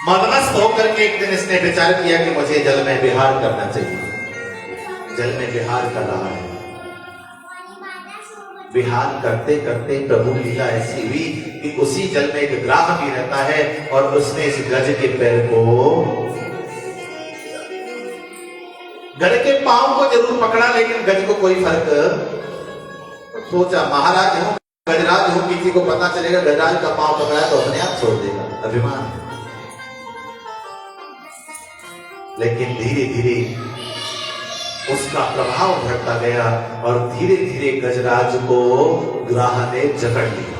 मदमस्त होकर के एक दिन इसने विचार किया कि मुझे जल में विहार करना चाहिए। जल में विहार कर रहा है। विहार करते करते प्रभु लीला ऐसी हुई कि उसी जल में एक ग्राह भी रहता है, और उसने इस गज के पैर को, गज के पांव को जरूर पकड़ा, लेकिन गज को कोई फर्क। सोचा महाराज हूं, गजराज हूं, किसी को पता चलेगा गजराज का पांव पकड़ा तो अपने आप छोड़ देगा, अभिमान है। लेकिन धीरे धीरे उसका प्रभाव बढ़ता गया, और धीरे धीरे गजराज को ग्राह ने जकड़ लिया।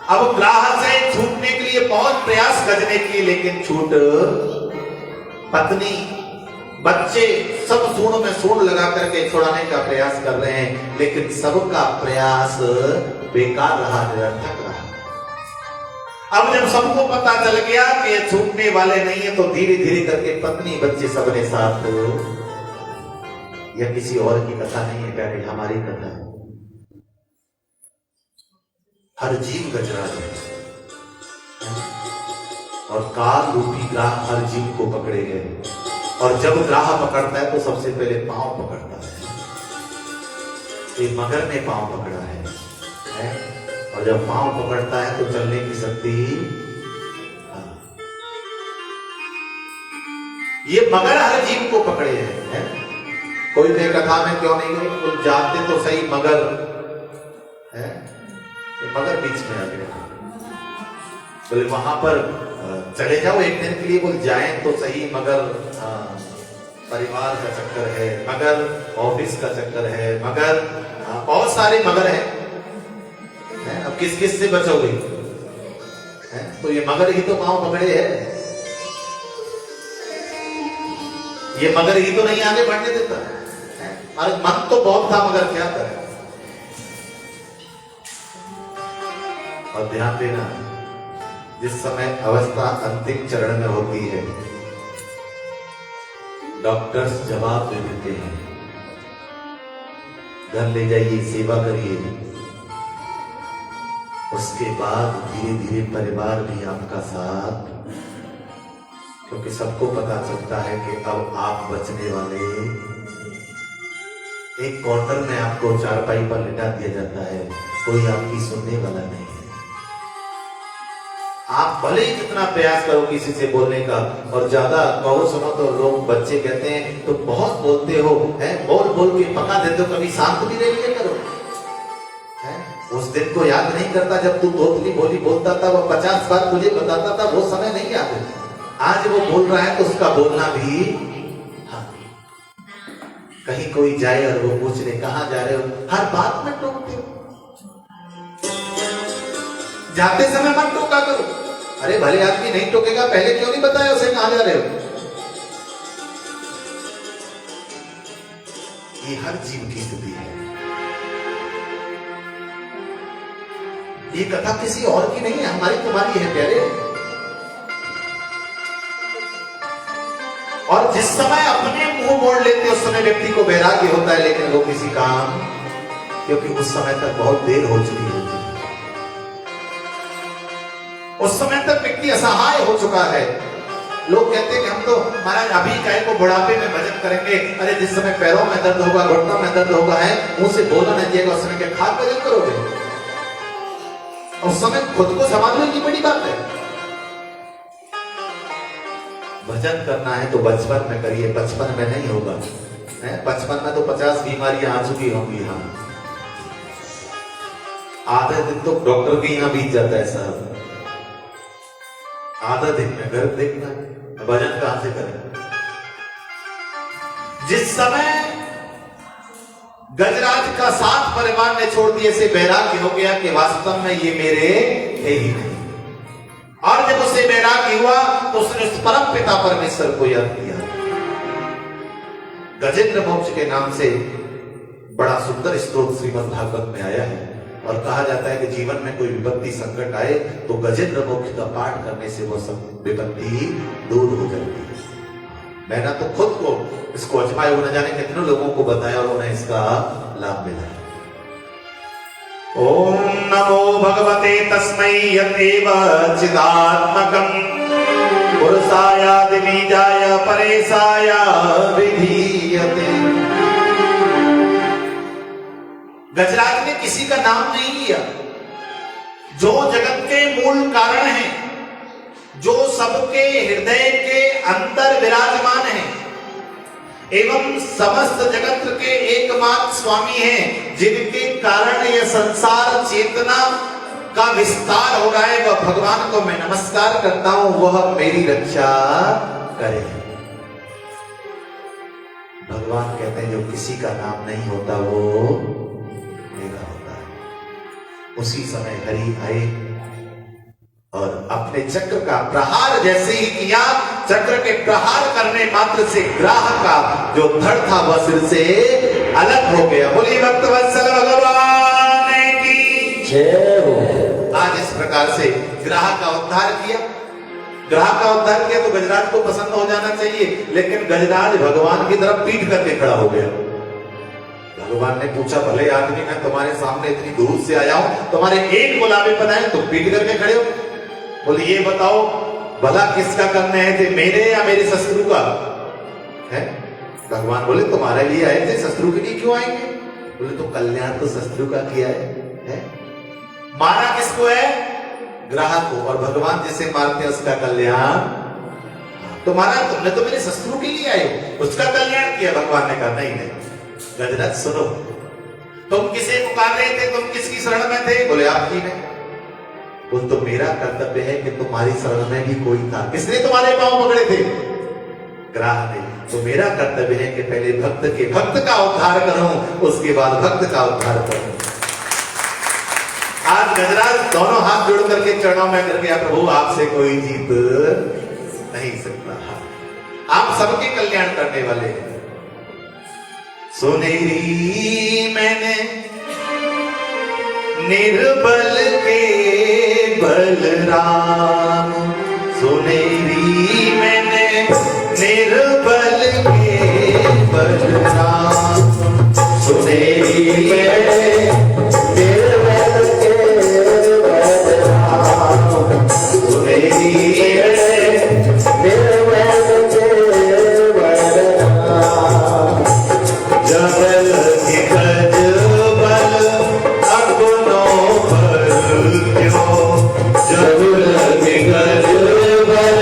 अब ग्राह से छूटने के लिए बहुत प्रयास गजने की, लेकिन छूट, पत्नी, बच्चे सब सूंड में सूंड लगा करके छुड़ाने का प्रयास कर रहे हैं, लेकिन सबका प्रयास बेकार रहा, निरर्थक रहा। अब जब सबको पता चल गया कि ये छूटने वाले नहीं है, तो धीरे धीरे करके पत्नी, बच्चे सबने साथ, यह किसी और की कथा नहीं है प्यारे, हमारी कथा है। हर जीव गजराज है, और काल रूपी ग्राह हर जीव को पकड़े गए। और जब ग्राह पकड़ता है तो सबसे पहले पांव पकड़ता है। एक मगर ने पांव पकड़ा है? और जब पांव पकड़ता है तो चलने की शक्ति, ये मगर हर जीव को पकड़े हैं। कोई ने कथा में क्यों नहीं गए, तो जाते तो सही मगर है, मगर बीच में आ गया। बोले वहां पर चले जाओ एक दिन के लिए, बोल जाएं तो सही, मगर परिवार का चक्कर है, मगर ऑफिस का चक्कर है, मगर बहुत सारे मगर हैं। अब किस किस से बचोगे? तो ये मगर ही तो पांव पकड़े है, ये मगर ही तो नहीं आगे बढ़ने देता। अरे मन तो बहुत था, मगर क्या करे। और ध्यान देना, जिस समय अवस्था अंतिम चरण में होती है, डॉक्टर्स जवाब दे देते हैं, घर ले जाइए, सेवा करिए। उसके बाद धीरे धीरे परिवार भी आपका साथ, क्योंकि सबको पता चलता है कि अब आप बचने वाले। एक कॉर्नर में आपको चारपाई पर लिटा दिया जाता है, कोई आपकी सुनने वाला नहीं है। आप भले ही कितना प्रयास करो किसी से बोलने का, और ज्यादा कहो सुनो तो लोग, बच्चे कहते हैं तो बहुत बोलते हो, है, बोल बोल के पका देते हो, कभी शांत भी रह लिया करो। है? उस दिन को याद नहीं करता जब तू तोतली बोली बोलता था, वो 50 बार तुझे बताता था, वो समय नहीं याद है। आज वो बोल रहा है तो उसका बोलना भी, हाँ। कहीं कोई जाए और वो पूछ ले कहां जा रहे हो, हर बात में टोकते हो। जाते समय मत टोका करो। अरे भले आदमी नहीं टोकेगा, पहले क्यों नहीं बताया उसे कहां जा रहे हो? ये हर जीव की स्थिति है। ये कथा किसी और की नहीं है, हमारी तुम्हारी है प्यारे। और जिस समय अपने मुंह मोड़ लेते उस समय व्यक्ति को वैराग्य होता है, लेकिन वो किसी काम, क्योंकि उस समय तक बहुत देर हो चुकी होती है। उस समय तक व्यक्ति असहाय हो चुका है। लोग कहते हैं कि हम तो महाराज अभी चाहे को बुढ़ापे में भजन करेंगे। अरे जिस समय पैरों में दर्द होगा, घुटनों में दर्द होगा, है मुंह से बोला नहीं जाएगा, उस समय क्या खाद भजन करोगे? उस समय खुद को संभालने की बड़ी बात है। भजन करना है तो बचपन में करिए, 55 में नहीं होगा। 55 में तो 50 बीमारियां आ चुकी होंगी। हाँ, आधे दिन तो डॉक्टर के यहां बीत जाता है साहब, आधा दिन में घर देखना, भजन कहां से करें। जिस समय गजराज का साथ परिवार ने छोड़ दिए से वैराग्य हो गया कि वास्तव में ये मेरे थे ही नहीं, और जब उसे वैराग्य हुआ तो उसने उस परम पिता परमेश्वर को याद किया। गजेंद्र मोक्ष के नाम से बड़ा सुंदर स्तोत्र श्रीमद् भागवत में आया है, और कहा जाता है कि जीवन में कोई विपत्ति संकट आए तो गजेंद्र मोक्ष का पाठ करने से वो सब विपत्ति दूर हो जाती है। मैंने तो खुद को इसको अजमाए, न जाने कितने लोगों को बताया और उन्हें इसका लाभ मिला। ओम नमो भगवते तस्मै यदेव चिदात्मकं पुरुषाय बीजाय परेशाय विधीयते। गजराज ने किसी का नाम नहीं लिया, जो जगत के मूल कारण है, जो सबके हृदय के अंदर विराजमान है एवं समस्त जगत के एकमात्र स्वामी हैं, जिनके कारण यह संसार चेतना का विस्तार हो रहा है, वह भगवान को मैं नमस्कार करता हूं, वह मेरी रक्षा करे। भगवान कहते हैं जो किसी का नाम नहीं होता वो मेरा होता है। उसी समय हरि आए और अपने चक्र का प्रहार जैसे ही किया, चक्र के प्रहार करने मात्र से ग्राह का जो धड़ था वह सिर से अलग हो गया। बोलिए भक्तवत्सल भगवान की जय हो। आज इस प्रकार से ग्राह का उद्धार किया। ग्राह का उद्धार किया तो गजराज को पसंद हो जाना चाहिए, लेकिन गजराज भगवान की तरफ पीठ करके खड़ा हो गया। भगवान ने पूछा, भले आदमी मैं तुम्हारे सामने इतनी दूर से आया हूं, तुम्हारे एक बुलावे पर आए तुम पीठ करके खड़े हो। बोले ये बताओ भला किसका करने आए थे, मेरे या मेरे शत्रु का है? भगवान बोले तुम्हारे लिए आए थे, शत्रु के लिए क्यों आएंगे? बोले तो कल्याण तो शत्रु का किया है? मारा किसको है? ग्राह को। और भगवान जिसे मारते हैं उसका कल्याण तुम्हारा, तुमने तो मेरे शत्रु के लिए आए हो, उसका कल्याण किया। भगवान ने कहा नहीं नहीं गजराज सुनो, तुम किसे पुकार रहे थे, तुम किसकी शरण में थे? बोले आपकी में। वो तो मेरा कर्तव्य है कि तुम्हारी शरण में भी कोई था। किसने तुम्हारे पांव पकड़े थे? ग्राह ने। तो मेरा कर्तव्य है कि पहले भक्त का उद्धार करूं, उसके बाद भक्त का उद्धार करूं। आज गजराज दोनों हाथ जोड़ करके चरणों में कर गया, प्रभु आपसे कोई जीत नहीं सकता, आप सबके कल्याण करने वाले हैं। सुनेरी मैंने निर्बल के बलराम, सुनेरी मैंने निर्बल के बलराम, सुनेरी मैंने निर्बल के बलराम, सुनेरी मैंने निर्बल के बलराम, जबल के गज बल अपनों पर क्यों, जबल के गज बल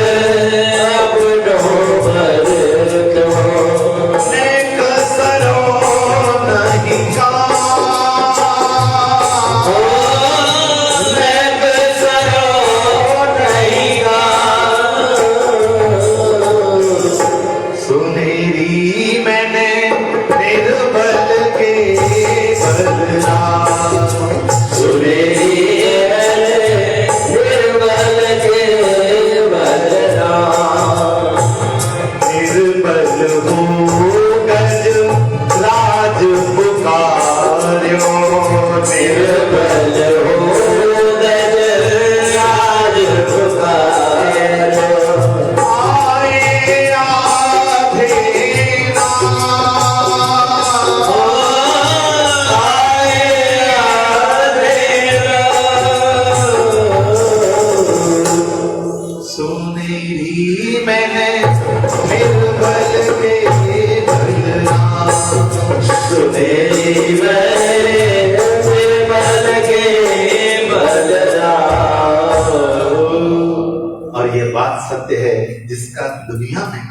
अपनों पर क्यों, ने कसरो नहीं का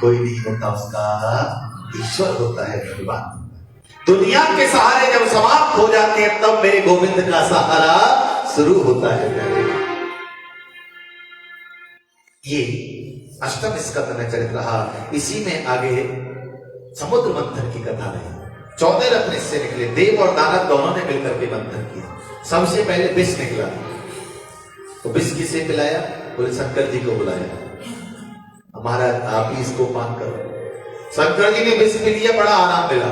कोई नहीं होता उसका, ईश्वर होता है भगवान। दुनिया के सहारे जब समाप्त हो जाते हैं तब मेरे गोविंद का सहारा शुरू होता है। ये अष्टम स्कंद में चरित्र रहा। इसी में आगे समुद्र मंथन की कथा रही। 14 रत्न इससे निकले, देव और दानव दोनों ने मिलकर के मंथन किया। सबसे पहले विष निकला, तो विष किसे पिलाया? बोले शंकर जी को बुलाया, हमारा आप ही इसको पान करो। शंकर जी ने विष पी लिया, बड़ा आराम मिला।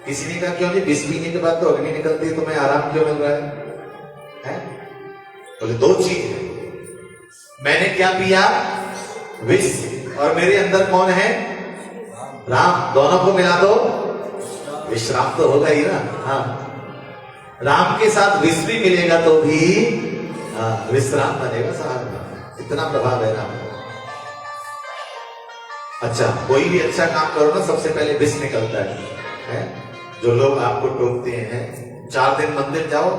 किसी ने कहा क्यों जी, विष पीने के बाद तो अग्नि निकलती है, तुम्हें आराम क्यों मिल रहा है? बोले दो चीज है, मैंने क्या पिया? विष, और मेरे अंदर कौन है? राम। दोनों को मिला दो, विश्राम तो होगा ही ना। हाँ, राम के साथ विष भी मिलेगा तो भी विश्राम बनेगा साहब। इतना प्रभाव है राम का। अच्छा, कोई भी अच्छा काम करो ना, सबसे पहले विष निकलता है? जो लोग आपको टोकते हैं, 4 दिन मंदिर जाओ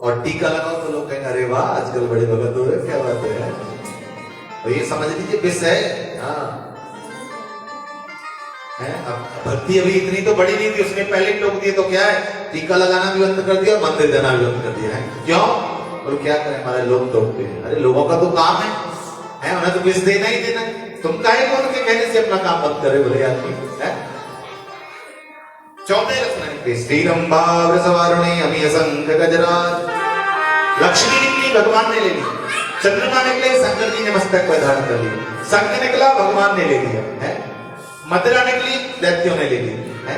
और टीका लगाओ तो लोग कहेंगे अरे वाह आजकल बड़े भगत हो रहे, क्या बात है। तो ये समझ लीजिए विष है। हाँ, अब भक्ति अभी इतनी तो बड़ी नहीं थी, उसने पहले टोक दिए तो क्या है, टीका लगाना भी बंद कर दिया और मंदिर जाना भी बंद कर दिया है। क्यों? और क्या करें, हमारे लोग टोकते हैं। अरे लोगों का तो काम है उन्हें तो विष देना ही देना। तुम काहे को उनके कहने से अपना काम बंद करे? बोले आदमी है। 14 रत्न, श्रीरंभा वृषवारुणी अमी असंख गजराज। लक्ष्मी निकली, भगवान ने ले ली। चंद्रमा निकले, शंकर जी ने मस्तक पर धारण कर लिया। शंख निकला, भगवान ने ले लिया है। मदिरा निकली, दैत्यों ने ले ली है।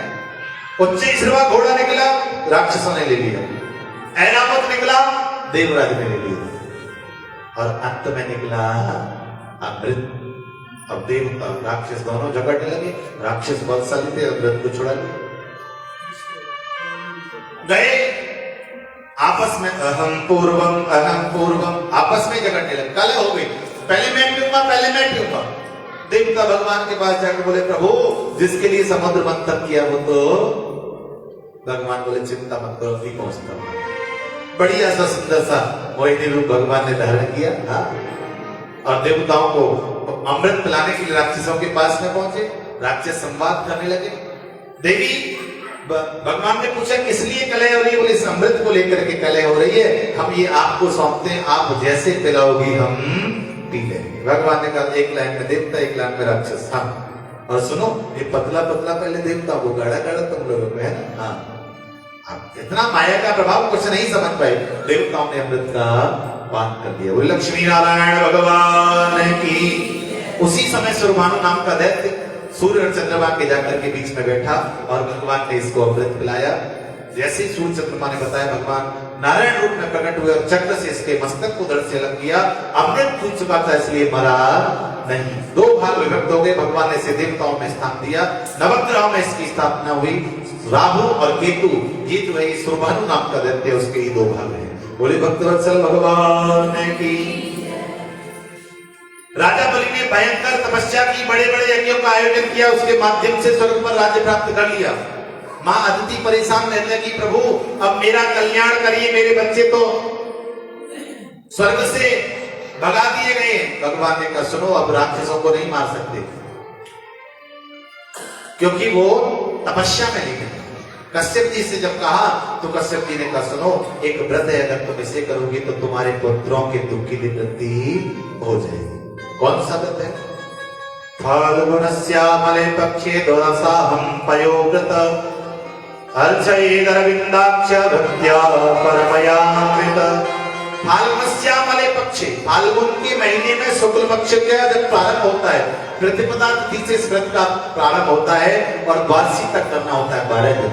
उच्चैश्रवा घोड़ा निकला, राक्षसों ने ले लिया। ऐरावत निकला, देवराज ने ले लिया। और अंत में निकला अमृत। अब देवता राक्षस दोनों झगड़ने लगे। राक्षस बलशाली थे, अमृत को छुड़ा लिया। गए आपस में, अहम पूर्वम आपस में झगड़ने लगे। कलह हो गई, पहले मैं पीऊंगा। देवता भगवान के पास जाकर बोले प्रभु जिसके लिए समुद्र मंथन किया वो तो। भगवान बोले चिंता मत करो, अभी पहुंचता हूं। बढ़िया सा सुंदर सा मोहिनी रूप भगवान ने धारण किया। हाँ, और देवताओं को अमृत पिलाने के लिए राक्षसों के पास में पहुंचे। राक्षस संवाद करने लगे। देवी भगवान ने पूछा किस लिए कलह हो रही है? बोले इस अमृत को लेकर के कलह हो रही है, हम ये आपको सौंपते हैं, आप जैसे पिलाओगी हम पी लेंगे। भगवान ने कहा एक लाइन में देवता, एक लाइन में राक्षस। हाँ, और सुनो ये पतला पहले देवता को, गाढ़ा तुम लोगों को है ना। हाँ, अब इतना माया का प्रभाव कुछ नहीं समझ पाए। देवताओं ने अमृत का पान कर दिया। वो लक्ष्मी नारायण भगवान की। उसी समय सुरभानु नाम का दैत्य सूर्य और चंद्रमा के जाकर के बीच में बैठा और भगवान ने इसको अमृत पिलाया। जैसे सूर्य चंद्रमा ने बताया, भगवान नारायण रूप में प्रकट हुए और चक्र से इसके मस्तक को धड़ से लग किया। अमृत छूट चुका था इसलिए मरा नहीं। 2 भाग विभक्त हो गए। भगवान ने इसे देवताओं में स्थान दिया। नवग्रहों में इसकी स्थापना हुई। राहु और केतु, ये जो है सुरभानु नाम का दैत्य, उसके ही 2 भाग हैं। बोले भक्तवत्सल भगवान की। राजा बलि ने भयंकर तपस्या की, बड़े यज्ञों का आयोजन किया, उसके माध्यम से स्वर्ग पर राज्य प्राप्त कर लिया। मां अदिति परेशान रहने लगी, प्रभु अब मेरा कल्याण करिए, मेरे बच्चे तो स्वर्ग से भगा दिए गए। भगवान ने कहा सुनो, अब राक्षसों को नहीं मार सकते क्योंकि वो तपस्या में नहीं है। कश्यप जी से जब कहा तो कश्यप जी ने कहा सुनो, एक व्रत है, अगर तुम इसे करोगे तो तुम्हारे पुत्रों के दुख की निवृत्ति हो जाएगी। कौन सा व्रत है? फाल्गुनस्यामले पक्षे द्वादशाहं पयोव्रत अर्चयेदरविन्दाक्ष भक्त्या परमयान्वित। फाल्गुनस्यामले पक्षे, फाल्गुन के महीने में शुक्ल पक्ष का जब प्रारंभ होता है, प्रतिपदा तिथि से इस व्रत का प्रारंभ होता है और द्वादशी तक करना होता है 12 दिन।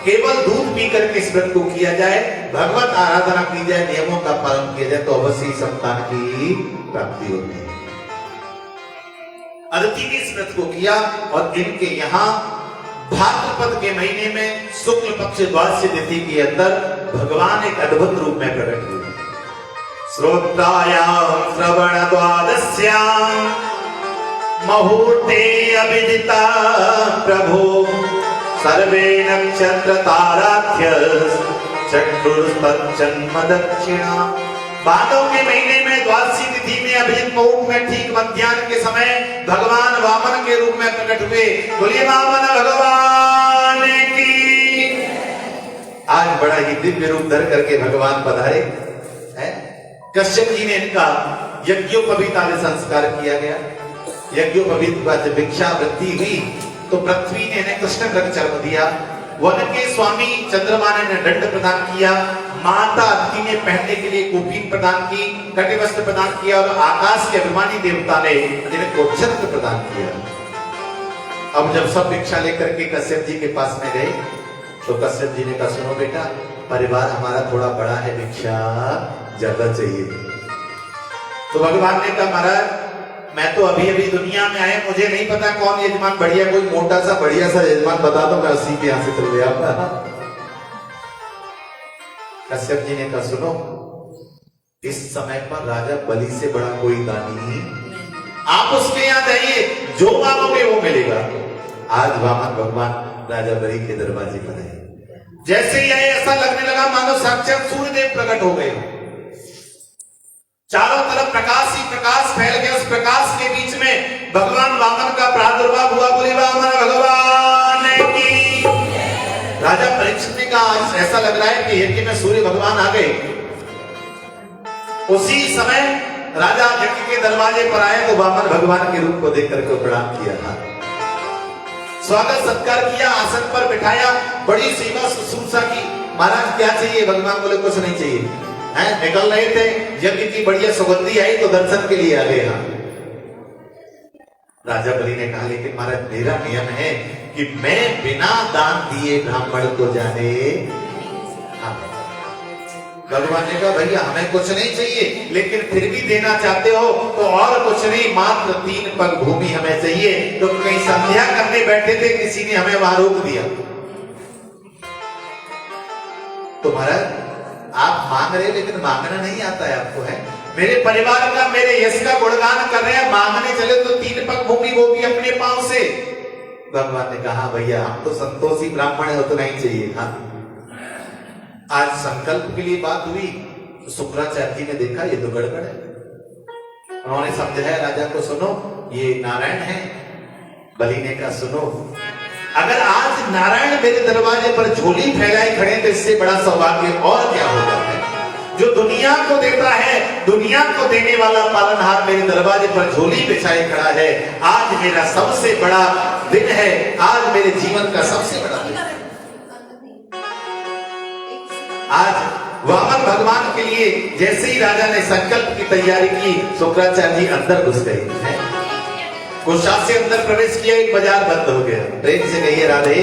केवल दूध पी करके इस व्रत को किया जाए, भगवत आराधना की जाए, नियमों का पालन किया जाए तो अवश्य संतान की प्राप्ति होती है। अदिति ने इस व्रत को किया और इनके यहाँ भाद्रपद के महीने में शुक्ल पक्ष द्वादशी तिथि के अंदर भगवान एक अद्भुत रूप में प्रकट हुए। श्रोत्रायाम श्रवण द्वादश्याम मुहूर्ते अभिदिता प्रभु सर्वे नक्षत्र ताराख्य चक्षुर्जन्म दक्षिणा। भादों के महीने में द्वादशी तिथि में अभिजित मुहूर्त में ठीक मध्याह्न के समय भगवान वामन के रूप में प्रकट हुए। बोलिए वामन भगवान की। आज बड़ा ही दिव्य रूप धर करके भगवान पधारे हैं। कश्यप जी ने इनका यज्ञोपवीत आदि संस्कार किया गया। यज्ञोपवीत का जब भिक्षावृत्ति हुई तो पृथ्वी ने इन्हें कृष्ण मृग चर्म दिया। वन के स्वामी चंद्रमा ने दंड प्रदान किया। माता अदिति ने पहनने के लिए कुपीन प्रदान की, कटिवस्त्र प्रदान किया और आकाश के अभिमानी देवता ने इनको छत्र प्रदान किया। अब जब सब भिक्षा लेकर के कश्यप जी के पास में गए तो कश्यप जी ने कहा सुनो बेटा, परिवार हमारा थोड़ा बड़ा है, भिक्षा ज्यादा चाहिए। तो भगवान ने कहा महाराज मैं तो अभी अभी दुनिया में आए, मुझे नहीं पता कौन यजमान बढ़िया, कोई मोटा सा बढ़िया सा यजमान बता दो, मैं उसी के यहां से चल गया। कश्यप जी ने कहा सुनो, इस समय पर राजा बलि से बड़ा कोई दानी, आप उसके यहां जाइए, जो मांगोगे वो मिलेगा। आज वामन भगवान राजा बलि के दरवाजे पर आए। जैसे ही आए ऐसा लगने लगा मानो साक्षात सूर्यदेव प्रकट हो गए। चारों तरफ प्रकाश ही प्रकाश फैल गया। उस प्रकाश के बीच में भगवान वामन का प्रादुर्भाव हुआ। बोले वामन भगवान की। राजा परीक्षित ने कहा आज ऐसा लग रहा है कि यज्ञ में सूर्य भगवान आ गए। उसी समय राजा यज्ञ के दरवाजे पर आए तो वामन भगवान के रूप को देख करके प्रणाम किया था, स्वागत सत्कार किया, आसन पर बिठाया, बड़ी सेवा शुश्रूषा की। महाराज क्या चाहिए? भगवान बोले कुछ नहीं चाहिए। हैं निकल रहे थे, यज्ञ की बढ़िया सुगंधी आई तो दर्शन के लिए आ गए। हाँ राजा बलि ने कहा लेकिन महाराज मेरा नियम है कि मैं बिना दान दिए ब्राह्मण को जाने। हाँ। भगवान ने कहा भैया हमें कुछ नहीं चाहिए, लेकिन फिर भी देना चाहते हो तो और कुछ नहीं, मात्र 3 पग भूमि हमें चाहिए। तो कहीं संध्या करने बैठे थे, किसी ने हमें वहां रोक दिया। तो महाराज आप मांग रहे लेकिन मांगना नहीं आता है आपको, है मेरे परिवार का, मेरे यश का गुणगान कर रहे हैं, मांगने चले तो 3 पग भूमि, वो भी अपने पांव से। भगवान ने कहा भैया हम तो संतोषी ब्राह्मण है, उतना ही चाहिए। हाँ आज संकल्प के लिए बात हुई तो शुक्राचार्य जी ने देखा ये तो गड़बड़ है। उन्होंने समझाया राजा को, सुनो ये नारायण है। बलि ने कहा सुनो, अगर आज नारायण मेरे दरवाजे पर झोली फैलाए खड़े तो इससे बड़ा सौभाग्य और क्या होगा है? जो दुनिया को देता है, दुनिया को देने वाला पालनहार मेरे दरवाजे पर झोली बिछाए खड़ा है। आज मेरा सबसे बड़ा दिन है, आज मेरे जीवन का सबसे बड़ा दिन है। आज वामन भगवान के लिए जैसे ही राजा ने संकल्प की तैयारी की, शुक्राचार्य जी अंदर घुस गए। कुशा से अंदर प्रवेश किया, एक बाजार बंद हो गया। प्रेम से कहिए राधे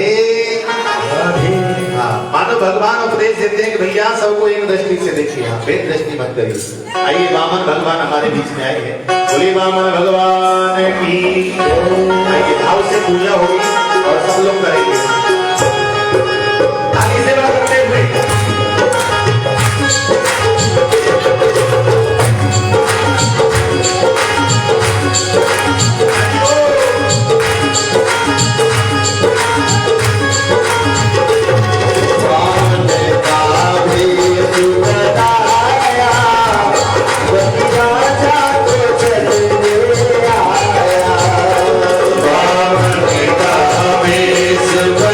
राधे। हाँ मानो भगवान उपदेश देते हैं कि भैया सबको एक दृष्टि से देखिए, हाँ भेद दृष्टि मत करिए। आइए वामन भगवान हमारे बीच में आए हैं। बोले वामन भगवान की। आइए भाव से पूजा होगी और सब लोग करेंगे आगे सेवा करते हुए। Bye.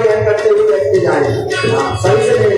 ग्रहण करते हुए बैठते जाए, हाँ, सही से नहीं